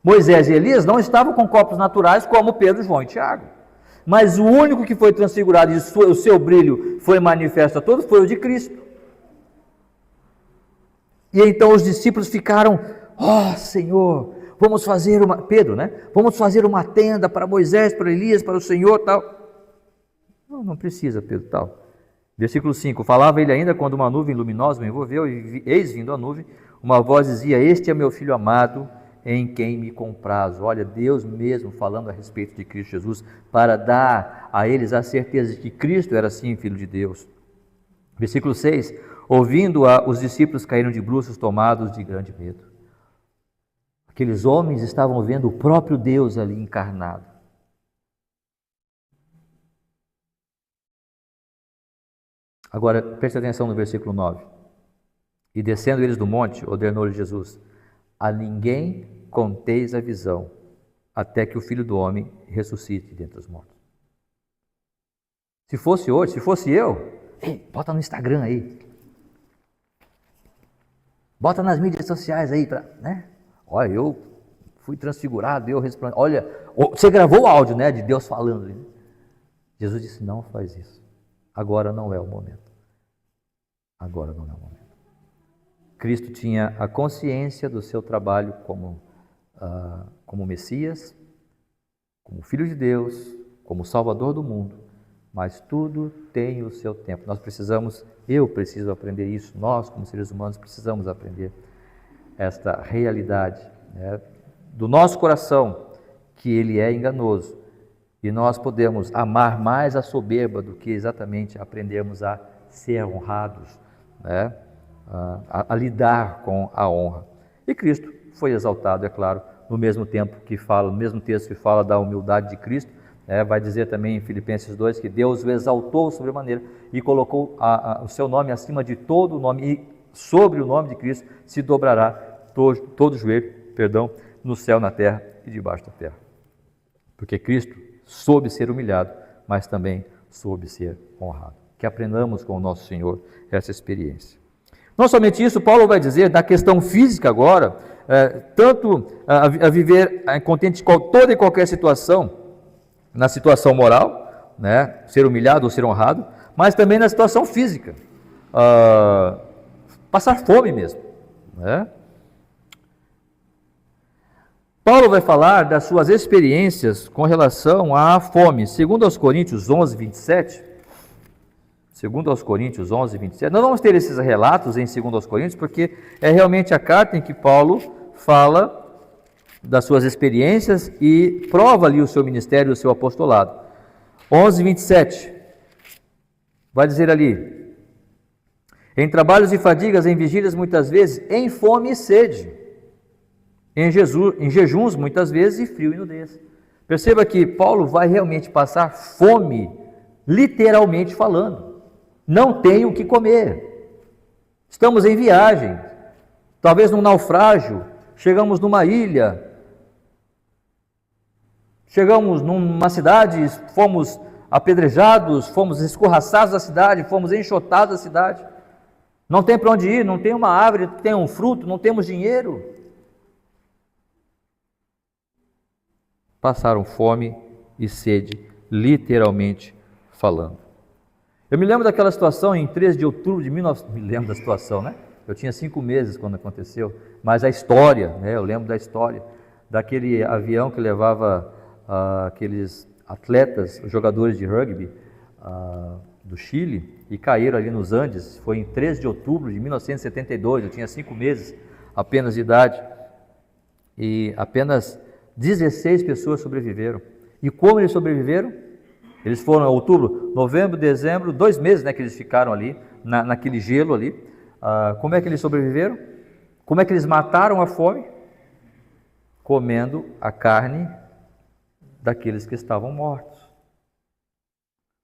Moisés e Elias não estavam com corpos naturais como Pedro, João e Tiago. Mas o único que foi transfigurado e o seu brilho foi manifesto a todos foi o de Cristo. E então os discípulos ficaram, Senhor, vamos fazer uma... Pedro, né? Vamos fazer uma tenda para Moisés, para Elias, para o Senhor, tal. Não precisa, Pedro, tal. Versículo 5, falava ele ainda quando uma nuvem luminosa o envolveu, e eis vindo a nuvem, uma voz dizia, este é meu filho amado, em quem me comprazo. Olha, Deus mesmo falando a respeito de Cristo Jesus, para dar a eles a certeza de que Cristo era sim Filho de Deus. Versículo 6, ouvindo-a, os discípulos caíram de bruços, tomados de grande medo. Aqueles homens estavam vendo o próprio Deus ali encarnado. Agora, preste atenção no versículo 9. E descendo eles do monte, ordenou-lhe Jesus, a ninguém conteis a visão, até que o Filho do Homem ressuscite dentre os mortos. Se fosse hoje, se fosse eu, bota no Instagram aí. Bota nas mídias sociais aí, né? Olha, eu fui transfigurado, eu resplandeci. Olha, você gravou o áudio, né, de Deus falando. Né? Jesus disse, não faz isso. Agora não é o momento. Agora não é o momento. Cristo tinha a consciência do seu trabalho como Messias, como Filho de Deus, como Salvador do mundo, mas tudo tem o seu tempo. Eu preciso aprender isso, nós como seres humanos precisamos aprender esta realidade, né, do nosso coração, que ele é enganoso, e nós podemos amar mais a soberba do que exatamente aprendermos a ser honrados, né? A lidar com a honra. E Cristo foi exaltado, é claro, no mesmo tempo que fala, no mesmo texto que fala da humildade de Cristo, vai dizer também em Filipenses 2 que Deus o exaltou sobremaneira e colocou o seu nome acima de todo o nome, e sobre o nome de Cristo se dobrará todo joelho, no céu, na terra e debaixo da terra. Porque Cristo soube ser humilhado, mas também soube ser honrado. Que aprendamos com o nosso Senhor essa experiência. Não somente isso, Paulo vai dizer da questão física agora, tanto a viver contente com toda e qualquer situação, na situação moral, né, ser humilhado ou ser honrado, mas também na situação física, passar fome mesmo. Né? Paulo vai falar das suas experiências com relação à fome, segundo aos Coríntios 11, 27, nós vamos ter esses relatos em 2 aos Coríntios, porque é realmente a carta em que Paulo fala das suas experiências e prova ali o seu ministério, o seu apostolado. 11, 27, vai dizer ali, em trabalhos e fadigas, em vigílias muitas vezes, em fome e sede, em jejuns muitas vezes e frio e nudez. Perceba que Paulo vai realmente passar fome, literalmente falando. Não tem o que comer. Estamos em viagem, talvez num naufrágio, chegamos numa ilha, chegamos numa cidade, fomos apedrejados, fomos escorraçados da cidade, fomos enxotados da cidade. Não tem para onde ir, não tem uma árvore que tenha um fruto, não temos dinheiro. Passaram fome e sede, literalmente falando. Eu me lembro daquela situação em 13 de outubro de 19... Me lembro da situação, né? Eu tinha 5 meses quando aconteceu, mas a história, né? Eu lembro da história daquele avião que levava aqueles atletas, jogadores de rugby do Chile, e caíram ali nos Andes. Foi em 13 de outubro de 1972, eu tinha 5 meses apenas de idade, e apenas 16 pessoas sobreviveram. E como eles sobreviveram? Eles foram em outubro, novembro, dezembro, 2 meses, né, que eles ficaram ali, naquele gelo ali. Como é que eles sobreviveram? Como é que eles mataram a fome? Comendo a carne daqueles que estavam mortos.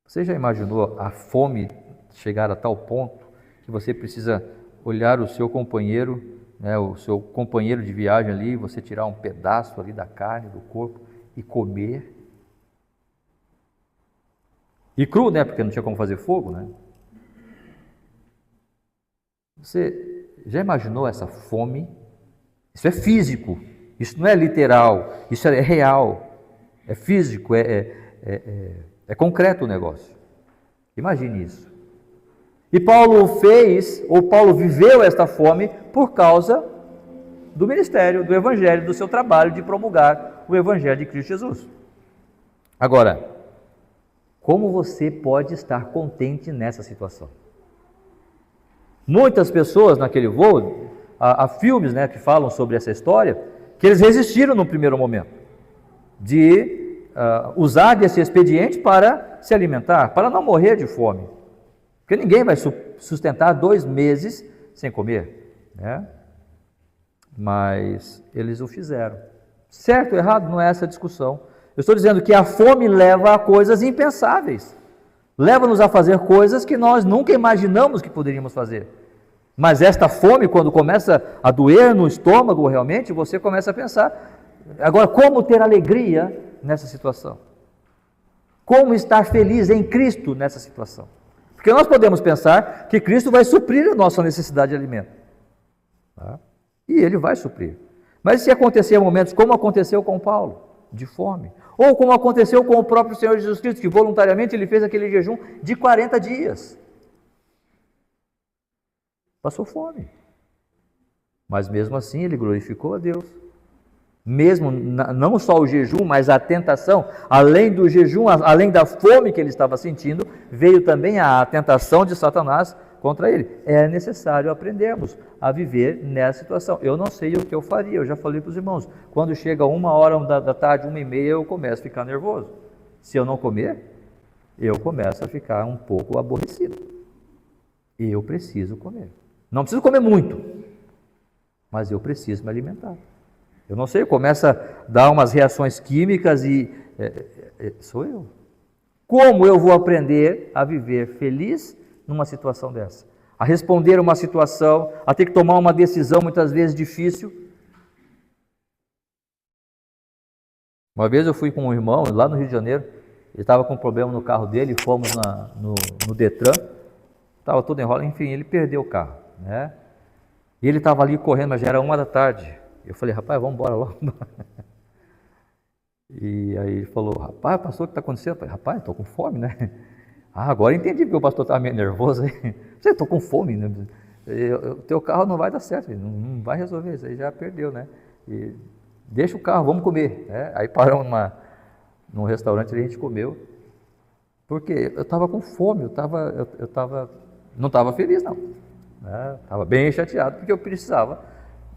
Você já imaginou a fome chegar a tal ponto que você precisa olhar o seu companheiro, né, o seu companheiro de viagem ali, você tirar um pedaço ali da carne, do corpo e comer? E cru, né, porque não tinha como fazer fogo, né? Você já imaginou essa fome? Isso é físico, isso não é literal, isso é real, é físico, é concreto o negócio. Imagine isso. E Paulo viveu esta fome por causa do ministério, do evangelho, do seu trabalho de promulgar o evangelho de Cristo Jesus. Agora, como você pode estar contente nessa situação? Muitas pessoas naquele voo, há filmes, né, que falam sobre essa história, que eles resistiram no primeiro momento de usar desse expediente para se alimentar, para não morrer de fome. Porque ninguém vai sustentar 2 meses sem comer, né? Mas eles o fizeram. Certo ou errado, não é essa a discussão. Eu estou dizendo que a fome leva a coisas impensáveis. Leva-nos a fazer coisas que nós nunca imaginamos que poderíamos fazer. Mas esta fome, quando começa a doer no estômago realmente, você começa a pensar, agora, como ter alegria nessa situação? Como estar feliz em Cristo nessa situação? Porque nós podemos pensar que Cristo vai suprir a nossa necessidade de alimento. Tá? E Ele vai suprir. Mas se acontecer momentos como aconteceu com Paulo, de fome, ou como aconteceu com o próprio Senhor Jesus Cristo, que voluntariamente Ele fez aquele jejum de 40 dias. Passou fome. Mas mesmo assim Ele glorificou a Deus. Mesmo, não só o jejum, mas a tentação, além do jejum, além da fome que ele estava sentindo, veio também a tentação de Satanás contra ele. É necessário aprendermos a viver nessa situação. Eu não sei o que eu faria, eu já falei para os irmãos, quando chega 1h da tarde, 1h30, eu começo a ficar nervoso. Se eu não comer, eu começo a ficar um pouco aborrecido. Eu preciso comer. Não preciso comer muito, mas eu preciso me alimentar. Eu não sei, começa a dar umas reações químicas e sou eu. Como eu vou aprender a viver feliz numa situação dessa? A responder a uma situação, a ter que tomar uma decisão muitas vezes difícil. Uma vez eu fui com um irmão lá no Rio de Janeiro, ele estava com um problema no carro dele, fomos no Detran, estava todo enrolado, enfim, ele perdeu o carro, né? E ele estava ali correndo, mas já era 1h da tarde. Eu falei, rapaz, vamos embora logo. E aí ele falou, rapaz, pastor, o que está acontecendo? Eu falei, rapaz, estou com fome, né? Agora entendi porque o pastor estava meio nervoso aí. Você, estou com fome, né? O teu carro não vai dar certo, não vai resolver, isso aí já perdeu, né? E deixa o carro, vamos comer. Né? Aí paramos num restaurante e a gente comeu. Porque eu estava com fome, não estava feliz não. Estava bem chateado porque eu precisava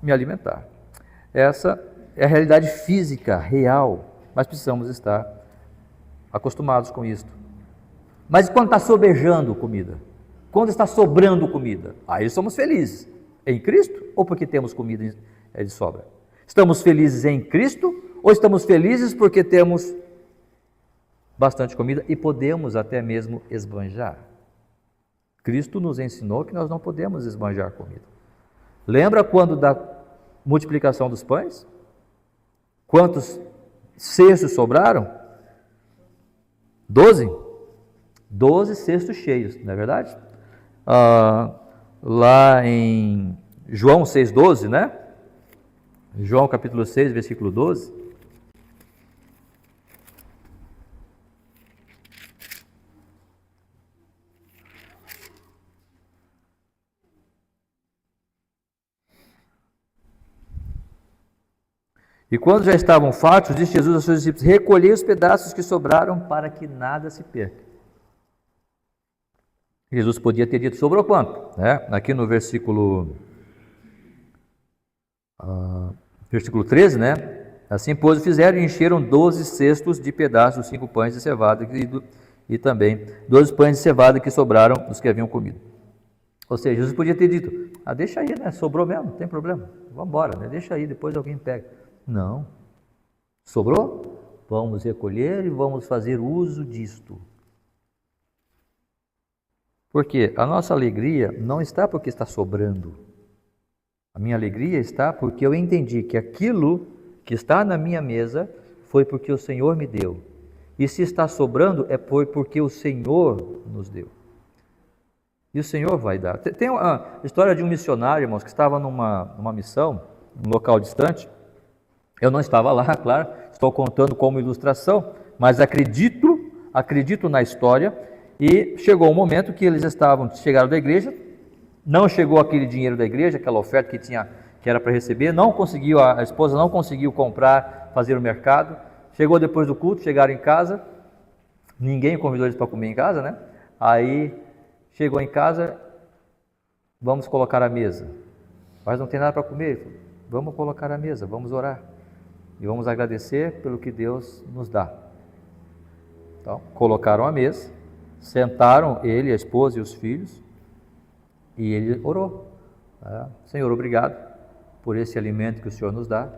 me alimentar. Essa é a realidade física, real, mas precisamos estar acostumados com isso. Mas quando está sobejando comida? Quando está sobrando comida? Aí somos felizes. Em Cristo ou porque temos comida de sobra? Estamos felizes em Cristo ou estamos felizes porque temos bastante comida e podemos até mesmo esbanjar? Cristo nos ensinou que nós não podemos esbanjar comida. Lembra quando da multiplicação dos pães? Quantos cestos sobraram? 12? 12 cestos cheios, não é verdade? Lá em João 6,12, né? João capítulo 6, versículo 12. E quando já estavam fartos, disse Jesus aos seus discípulos: recolhei os pedaços que sobraram para que nada se perca. Jesus podia ter dito: sobrou quanto? Aqui no versículo 13, né? Assim, pois, fizeram e encheram 12 cestos de pedaços, 5 pães de cevada e também 12 pães de cevada que sobraram dos que haviam comido. Ou seja, Jesus podia ter dito: deixa aí, né? Sobrou mesmo, não tem problema, vamos embora, né? Deixa aí, depois alguém pega. Não. Sobrou? Vamos recolher e vamos fazer uso disto. Porque a nossa alegria não está porque está sobrando. A minha alegria está porque eu entendi que aquilo que está na minha mesa foi porque o Senhor me deu. E se está sobrando é porque o Senhor nos deu. E o Senhor vai dar. Tem uma história de um missionário, irmãos, que estava numa missão, num local distante. Eu não estava lá, claro, estou contando como ilustração, mas acredito na história. E chegou um momento que eles chegaram da igreja, não chegou aquele dinheiro da igreja, aquela oferta que era para receber, a esposa não conseguiu comprar, fazer o mercado. Chegou depois do culto, chegaram em casa, ninguém convidou eles para comer em casa, né? Aí chegou em casa, vamos colocar a mesa. Mas não tem nada para comer, vamos colocar a mesa, vamos orar. E vamos agradecer pelo que Deus nos dá. Então, colocaram a mesa, sentaram ele, a esposa e os filhos, e ele orou. Senhor, obrigado por esse alimento que o Senhor nos dá,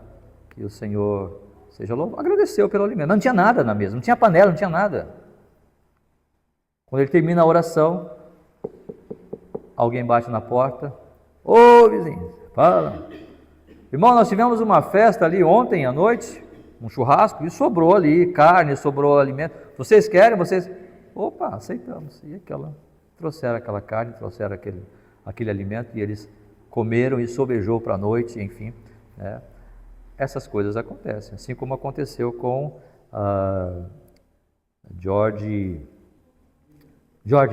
que o Senhor seja louvado. Agradeceu pelo alimento. Não tinha nada na mesa, não tinha panela, não tinha nada. Quando ele termina a oração, alguém bate na porta. Ô vizinho, fala. Irmão, nós tivemos uma festa ali ontem à noite, um churrasco, e sobrou ali carne, sobrou alimento. Vocês querem? Opa, aceitamos. E trouxeram aquela carne, trouxeram aquele alimento, e eles comeram e sobejou para a noite, enfim. Essas coisas acontecem, assim como aconteceu com George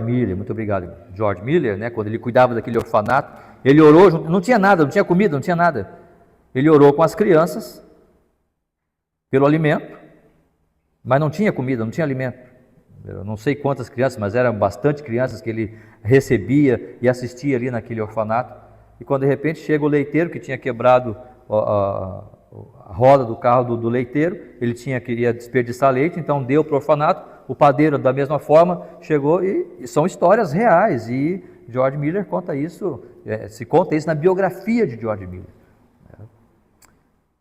Miller, muito obrigado. George Miller, né, quando ele cuidava daquele orfanato, ele orou, não tinha nada, não tinha comida, não tinha nada. Ele orou com as crianças pelo alimento, mas não tinha comida, não tinha alimento. Eu não sei quantas crianças, mas eram bastante crianças que ele recebia e assistia ali naquele orfanato. E quando de repente chega o leiteiro, que tinha quebrado a roda do carro do leiteiro, ele queria desperdiçar leite, então deu para o orfanato. O padeiro, da mesma forma, chegou, e são histórias reais. E George Miller conta isso, se conta isso na biografia de George Miller.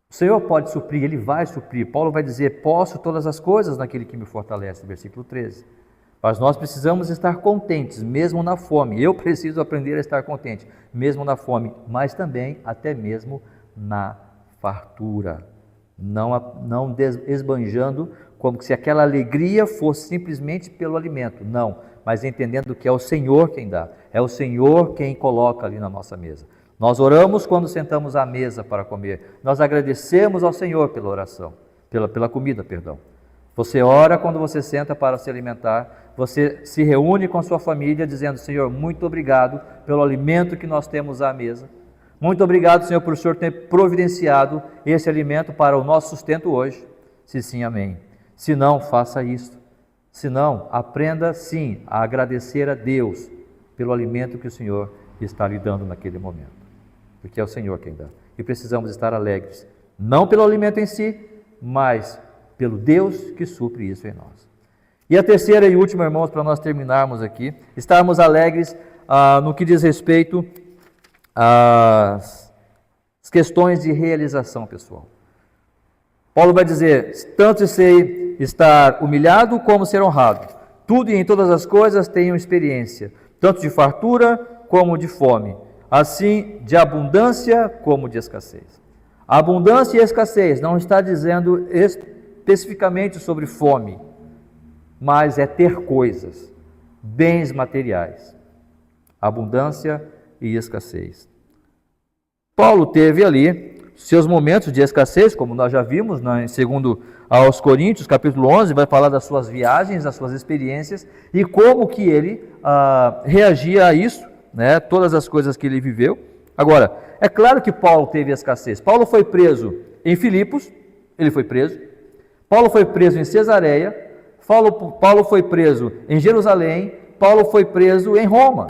O Senhor pode suprir, Ele vai suprir. Paulo vai dizer: posso todas as coisas naquele que me fortalece, versículo 13. Mas nós precisamos estar contentes, mesmo na fome. Eu preciso aprender a estar contente, mesmo na fome, mas também, até mesmo na fartura. Não esbanjando como se aquela alegria fosse simplesmente pelo alimento. Não, mas entendendo que é o Senhor quem dá, é o Senhor quem coloca ali na nossa mesa. Nós oramos quando sentamos à mesa para comer. Nós agradecemos ao Senhor pela oração, pela comida, perdão. Você ora quando você senta para se alimentar. Você se reúne com a sua família dizendo: Senhor, muito obrigado pelo alimento que nós temos à mesa. Muito obrigado, Senhor, por o Senhor ter providenciado esse alimento para o nosso sustento hoje. Se sim, amém. Se não, faça isso. Se não, aprenda sim a agradecer a Deus pelo alimento que o Senhor está lhe dando naquele momento. Porque é o Senhor quem dá. E precisamos estar alegres, não pelo alimento em si, mas pelo Deus que supre isso em nós. E a terceira e última, irmãos, para nós terminarmos aqui, estarmos alegres no que diz respeito às questões de realização pessoal. Paulo vai dizer: tanto sei estar humilhado como ser honrado. Tudo e em todas as coisas tenho experiência, tanto de fartura como de fome, assim de abundância como de escassez. A abundância e a escassez não está dizendo especificamente sobre fome, mas é ter coisas. bens materiais, abundância e escassez. Paulo teve ali seus momentos de escassez, como nós já vimos, né, segundo aos Coríntios, capítulo 11, vai falar das suas viagens, das suas experiências e como que ele reagia a isso, né, todas as coisas que ele viveu. Agora, é claro que Paulo teve escassez. Paulo foi preso em Filipos, ele foi preso. Paulo foi preso em Cesareia. Paulo foi preso em Jerusalém. Paulo foi preso em Roma.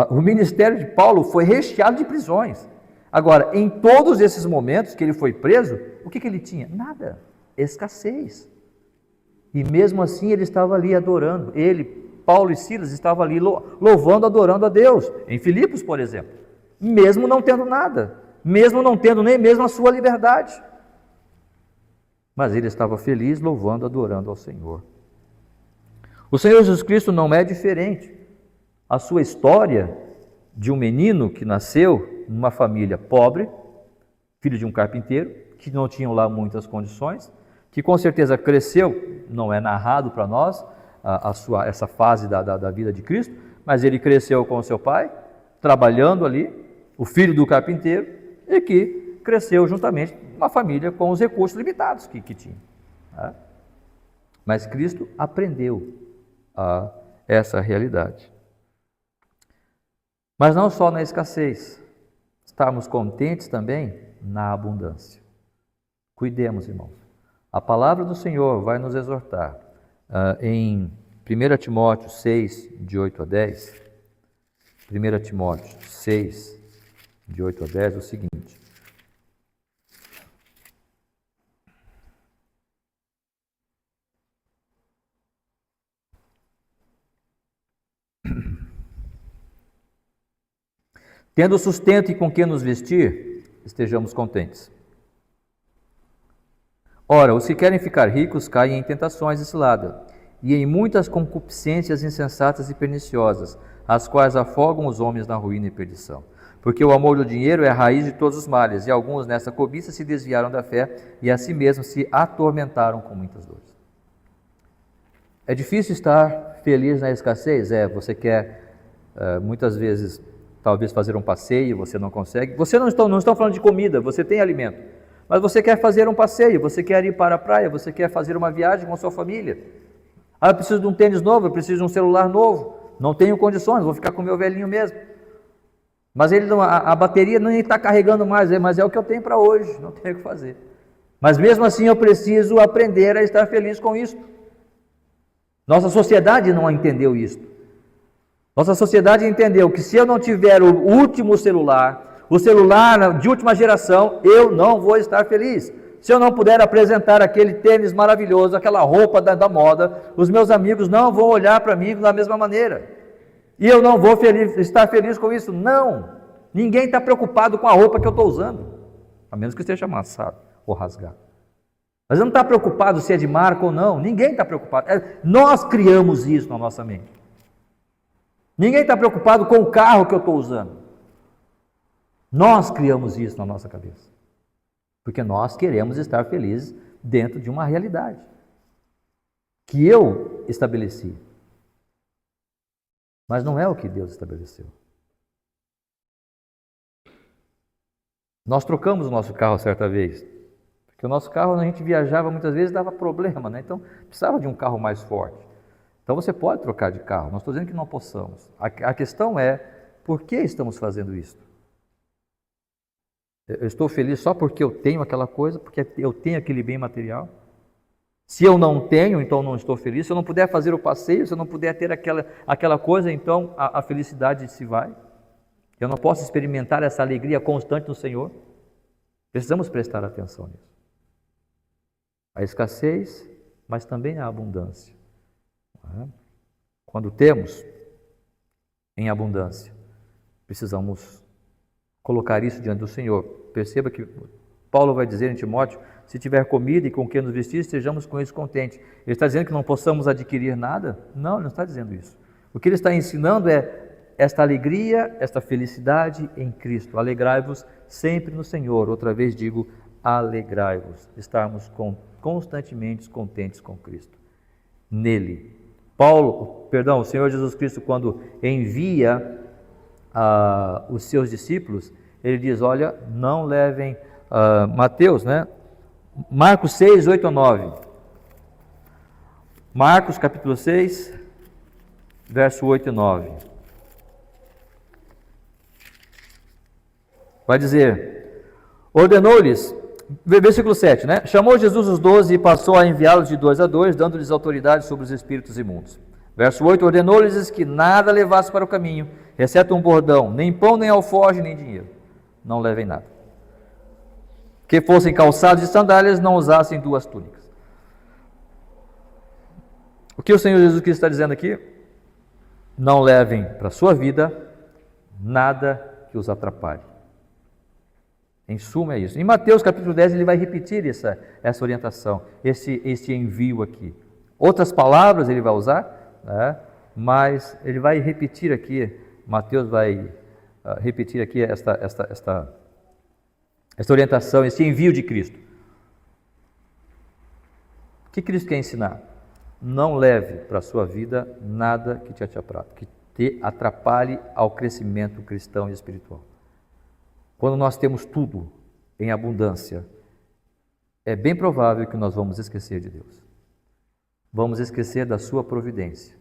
O ministério de Paulo foi recheado de prisões. Agora, em todos esses momentos que ele foi preso, o que ele tinha? Nada, escassez. E mesmo assim ele estava ali adorando. Paulo e Silas estavam ali louvando, adorando a Deus. Em Filipos, por exemplo. Mesmo não tendo nada. Mesmo não tendo nem mesmo a sua liberdade. Mas ele estava feliz, louvando, adorando ao Senhor. O Senhor Jesus Cristo não é diferente. A sua história de um menino que nasceu numa família pobre, filho de um carpinteiro, que não tinham lá muitas condições, que com certeza cresceu, não é narrado para nós essa fase da vida de Cristo, mas ele cresceu com o seu pai, trabalhando ali, o filho do carpinteiro, e que cresceu juntamente uma família com os recursos limitados que tinha. Tá? Mas Cristo aprendeu essa realidade. Mas não só na escassez, estarmos contentes também na abundância. Cuidemos, irmãos. A palavra do Senhor vai nos exortar em 1 Timóteo 6, de 8 a 10. 1 Timóteo 6, de 8 a 10, o seguinte. Tendo sustento e com que nos vestir, estejamos contentes. Ora, os que querem ficar ricos caem em tentações e cilada, e em muitas concupiscências insensatas e perniciosas, as quais afogam os homens na ruína e perdição. Porque o amor do dinheiro é a raiz de todos os males, e alguns nessa cobiça se desviaram da fé e a si mesmos se atormentaram com muitas dores. É difícil estar feliz na escassez? Você quer muitas vezes talvez fazer um passeio, você não consegue. Você não estão falando de comida, você tem alimento. Mas você quer fazer um passeio, você quer ir para a praia, você quer fazer uma viagem com a sua família. Eu preciso de um tênis novo, eu preciso de um celular novo. Não tenho condições, vou ficar com o meu velhinho mesmo. Mas a bateria nem está carregando mais, mas é o que eu tenho para hoje, não tenho o que fazer. Mas mesmo assim eu preciso aprender a estar feliz com isso. Nossa sociedade não entendeu isso. Nossa sociedade entendeu que se eu não tiver o último celular, o celular de última geração, eu não vou estar feliz. Se eu não puder apresentar aquele tênis maravilhoso, aquela roupa da moda, os meus amigos não vão olhar para mim da mesma maneira. E eu não vou estar feliz com isso. Não! Ninguém está preocupado com a roupa que eu estou usando, a menos que esteja amassado ou rasgado. Mas não está preocupado se é de marca ou não. Ninguém está preocupado. Nós criamos isso na nossa mente. Ninguém está preocupado com o carro que eu estou usando. Nós criamos isso na nossa cabeça. Porque nós queremos estar felizes dentro de uma realidade que eu estabeleci. Mas não é o que Deus estabeleceu. Nós trocamos o nosso carro certa vez. Porque o nosso carro, a gente viajava muitas vezes, dava problema, né? Então precisava de um carro mais forte. Então você pode trocar de carro, não estou dizendo que não possamos. A questão é, por que estamos fazendo isso? Eu estou feliz só porque eu tenho aquela coisa, porque eu tenho aquele bem material? Se eu não tenho, então não estou feliz. Se eu não puder fazer o passeio, se eu não puder ter aquela coisa, então a felicidade se vai. Eu não posso experimentar essa alegria constante no Senhor. Precisamos prestar atenção nisso. A escassez, mas também a abundância. Quando temos em abundância, precisamos colocar isso diante do Senhor. Perceba que Paulo vai dizer em Timóteo, se tiver comida e com que nos vestir, estejamos com isso contentes. Ele está dizendo que não possamos adquirir nada? Não, ele não está dizendo isso. O que ele está ensinando é esta alegria, esta felicidade em Cristo. Alegrai-vos sempre no Senhor. Outra vez digo, alegrai-vos. Estarmos constantemente contentes com Cristo. Nele, O Senhor Jesus Cristo, quando envia os seus discípulos, ele diz, olha, não levem, Mateus, né? Marcos 6, 8 a 9. Marcos capítulo 6, verso 8 e 9. Vai dizer, ordenou-lhes, versículo 7, né? Chamou Jesus os 12 e passou a enviá-los de 2 a 2, dando-lhes autoridade sobre os espíritos imundos. Verso 8, ordenou-lhes que nada levasse para o caminho, exceto um bordão, nem pão, nem alforje, nem dinheiro. Não levem nada. Que fossem calçados de sandálias, não usassem 2 túnicas. O que o Senhor Jesus Cristo está dizendo aqui? Não levem para a sua vida nada que os atrapalhe. Em suma é isso. Em Mateus capítulo 10 ele vai repetir essa orientação, esse envio aqui. Outras palavras ele vai usar, né? Mas ele vai repetir aqui, Mateus vai repetir aqui esta orientação, esse envio de Cristo. O que Cristo quer ensinar? Não leve para a sua vida nada que te atrapalhe ao crescimento cristão e espiritual. Quando nós temos tudo em abundância, é bem provável que nós vamos esquecer de Deus. Vamos esquecer da sua providência.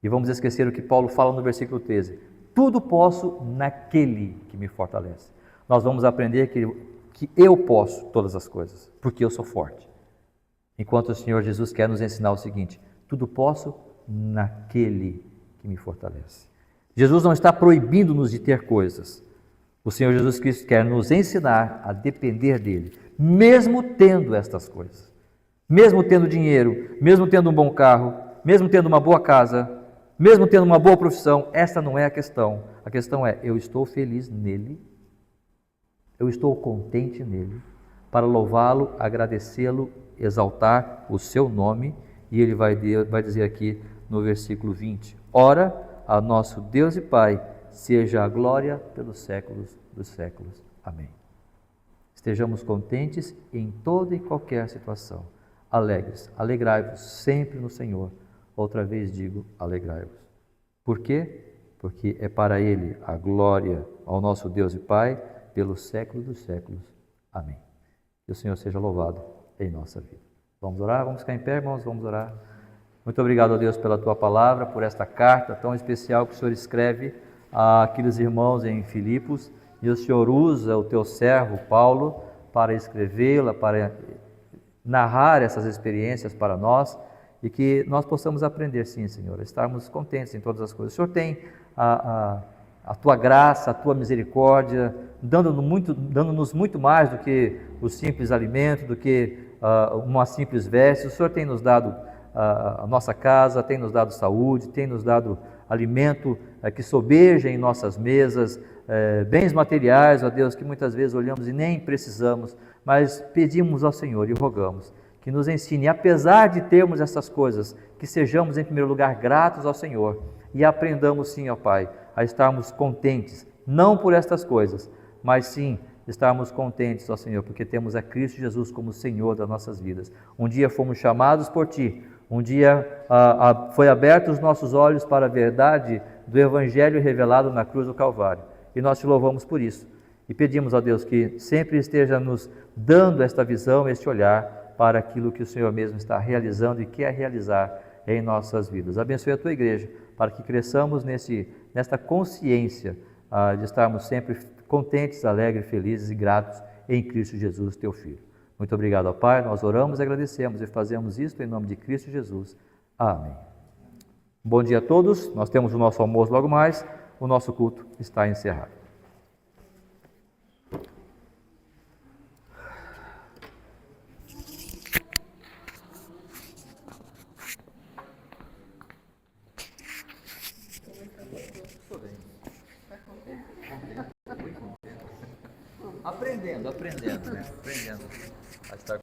E vamos esquecer o que Paulo fala no versículo 13. Tudo posso naquele que me fortalece. Nós vamos aprender que eu posso todas as coisas, porque eu sou forte. Enquanto o Senhor Jesus quer nos ensinar o seguinte, tudo posso naquele que me fortalece. Jesus não está proibindo-nos de ter coisas. O Senhor Jesus Cristo quer nos ensinar a depender dele, mesmo tendo estas coisas. Mesmo tendo dinheiro, mesmo tendo um bom carro, mesmo tendo uma boa casa, mesmo tendo uma boa profissão, essa não é a questão. A questão é, eu estou feliz nele, eu estou contente nele, para louvá-lo, agradecê-lo, exaltar o seu nome, e ele vai dizer aqui no versículo 20, ora, a nosso Deus e Pai, seja a glória pelos séculos dos séculos. Amém. Estejamos contentes em toda e qualquer situação. Alegres, alegrai-vos sempre no Senhor. Outra vez digo, alegrai-vos. Por quê? Porque é para Ele a glória ao nosso Deus e Pai, pelos séculos dos séculos. Amém. Que o Senhor seja louvado em nossa vida. Vamos orar? Vamos ficar em pé, irmãos? Vamos orar. Muito obrigado a Deus pela Tua palavra, por esta carta tão especial que o Senhor escreve àqueles irmãos em Filipos, e o Senhor usa o Teu servo Paulo para escrevê-la, para narrar essas experiências para nós, e que nós possamos aprender, sim, Senhor, a estarmos contentes em todas as coisas. O Senhor tem a Tua graça, a Tua misericórdia, dando-nos muito mais do que o simples alimento, do que uma simples veste. O Senhor tem nos dado a nossa casa, tem nos dado saúde, tem nos dado alimento que sobeja em nossas mesas, bens materiais, ó Deus, que muitas vezes olhamos e nem precisamos, mas pedimos ao Senhor e rogamos que nos ensine, apesar de termos essas coisas, que sejamos em primeiro lugar gratos ao Senhor e aprendamos sim, ó Pai, a estarmos contentes, não por estas coisas, mas sim estarmos contentes, ó Senhor, porque temos a Cristo Jesus como Senhor das nossas vidas. Um dia fomos chamados por Ti, um dia foi abertos os nossos olhos para a verdade do Evangelho revelado na cruz do Calvário, e nós Te louvamos por isso, e pedimos a Deus que sempre esteja nos dando esta visão, este olhar para aquilo que o Senhor mesmo está realizando e quer realizar em nossas vidas. Abençoe a Tua igreja, para que cresçamos nesta consciência de estarmos sempre contentes, alegres, felizes e gratos em Cristo Jesus, Teu Filho. Muito obrigado, ó Pai, nós oramos, agradecemos e fazemos isto em nome de Cristo Jesus. Amém. Bom dia a todos, nós temos o nosso almoço logo mais, o nosso culto está encerrado. Aprendendo, né? Aprendendo a estar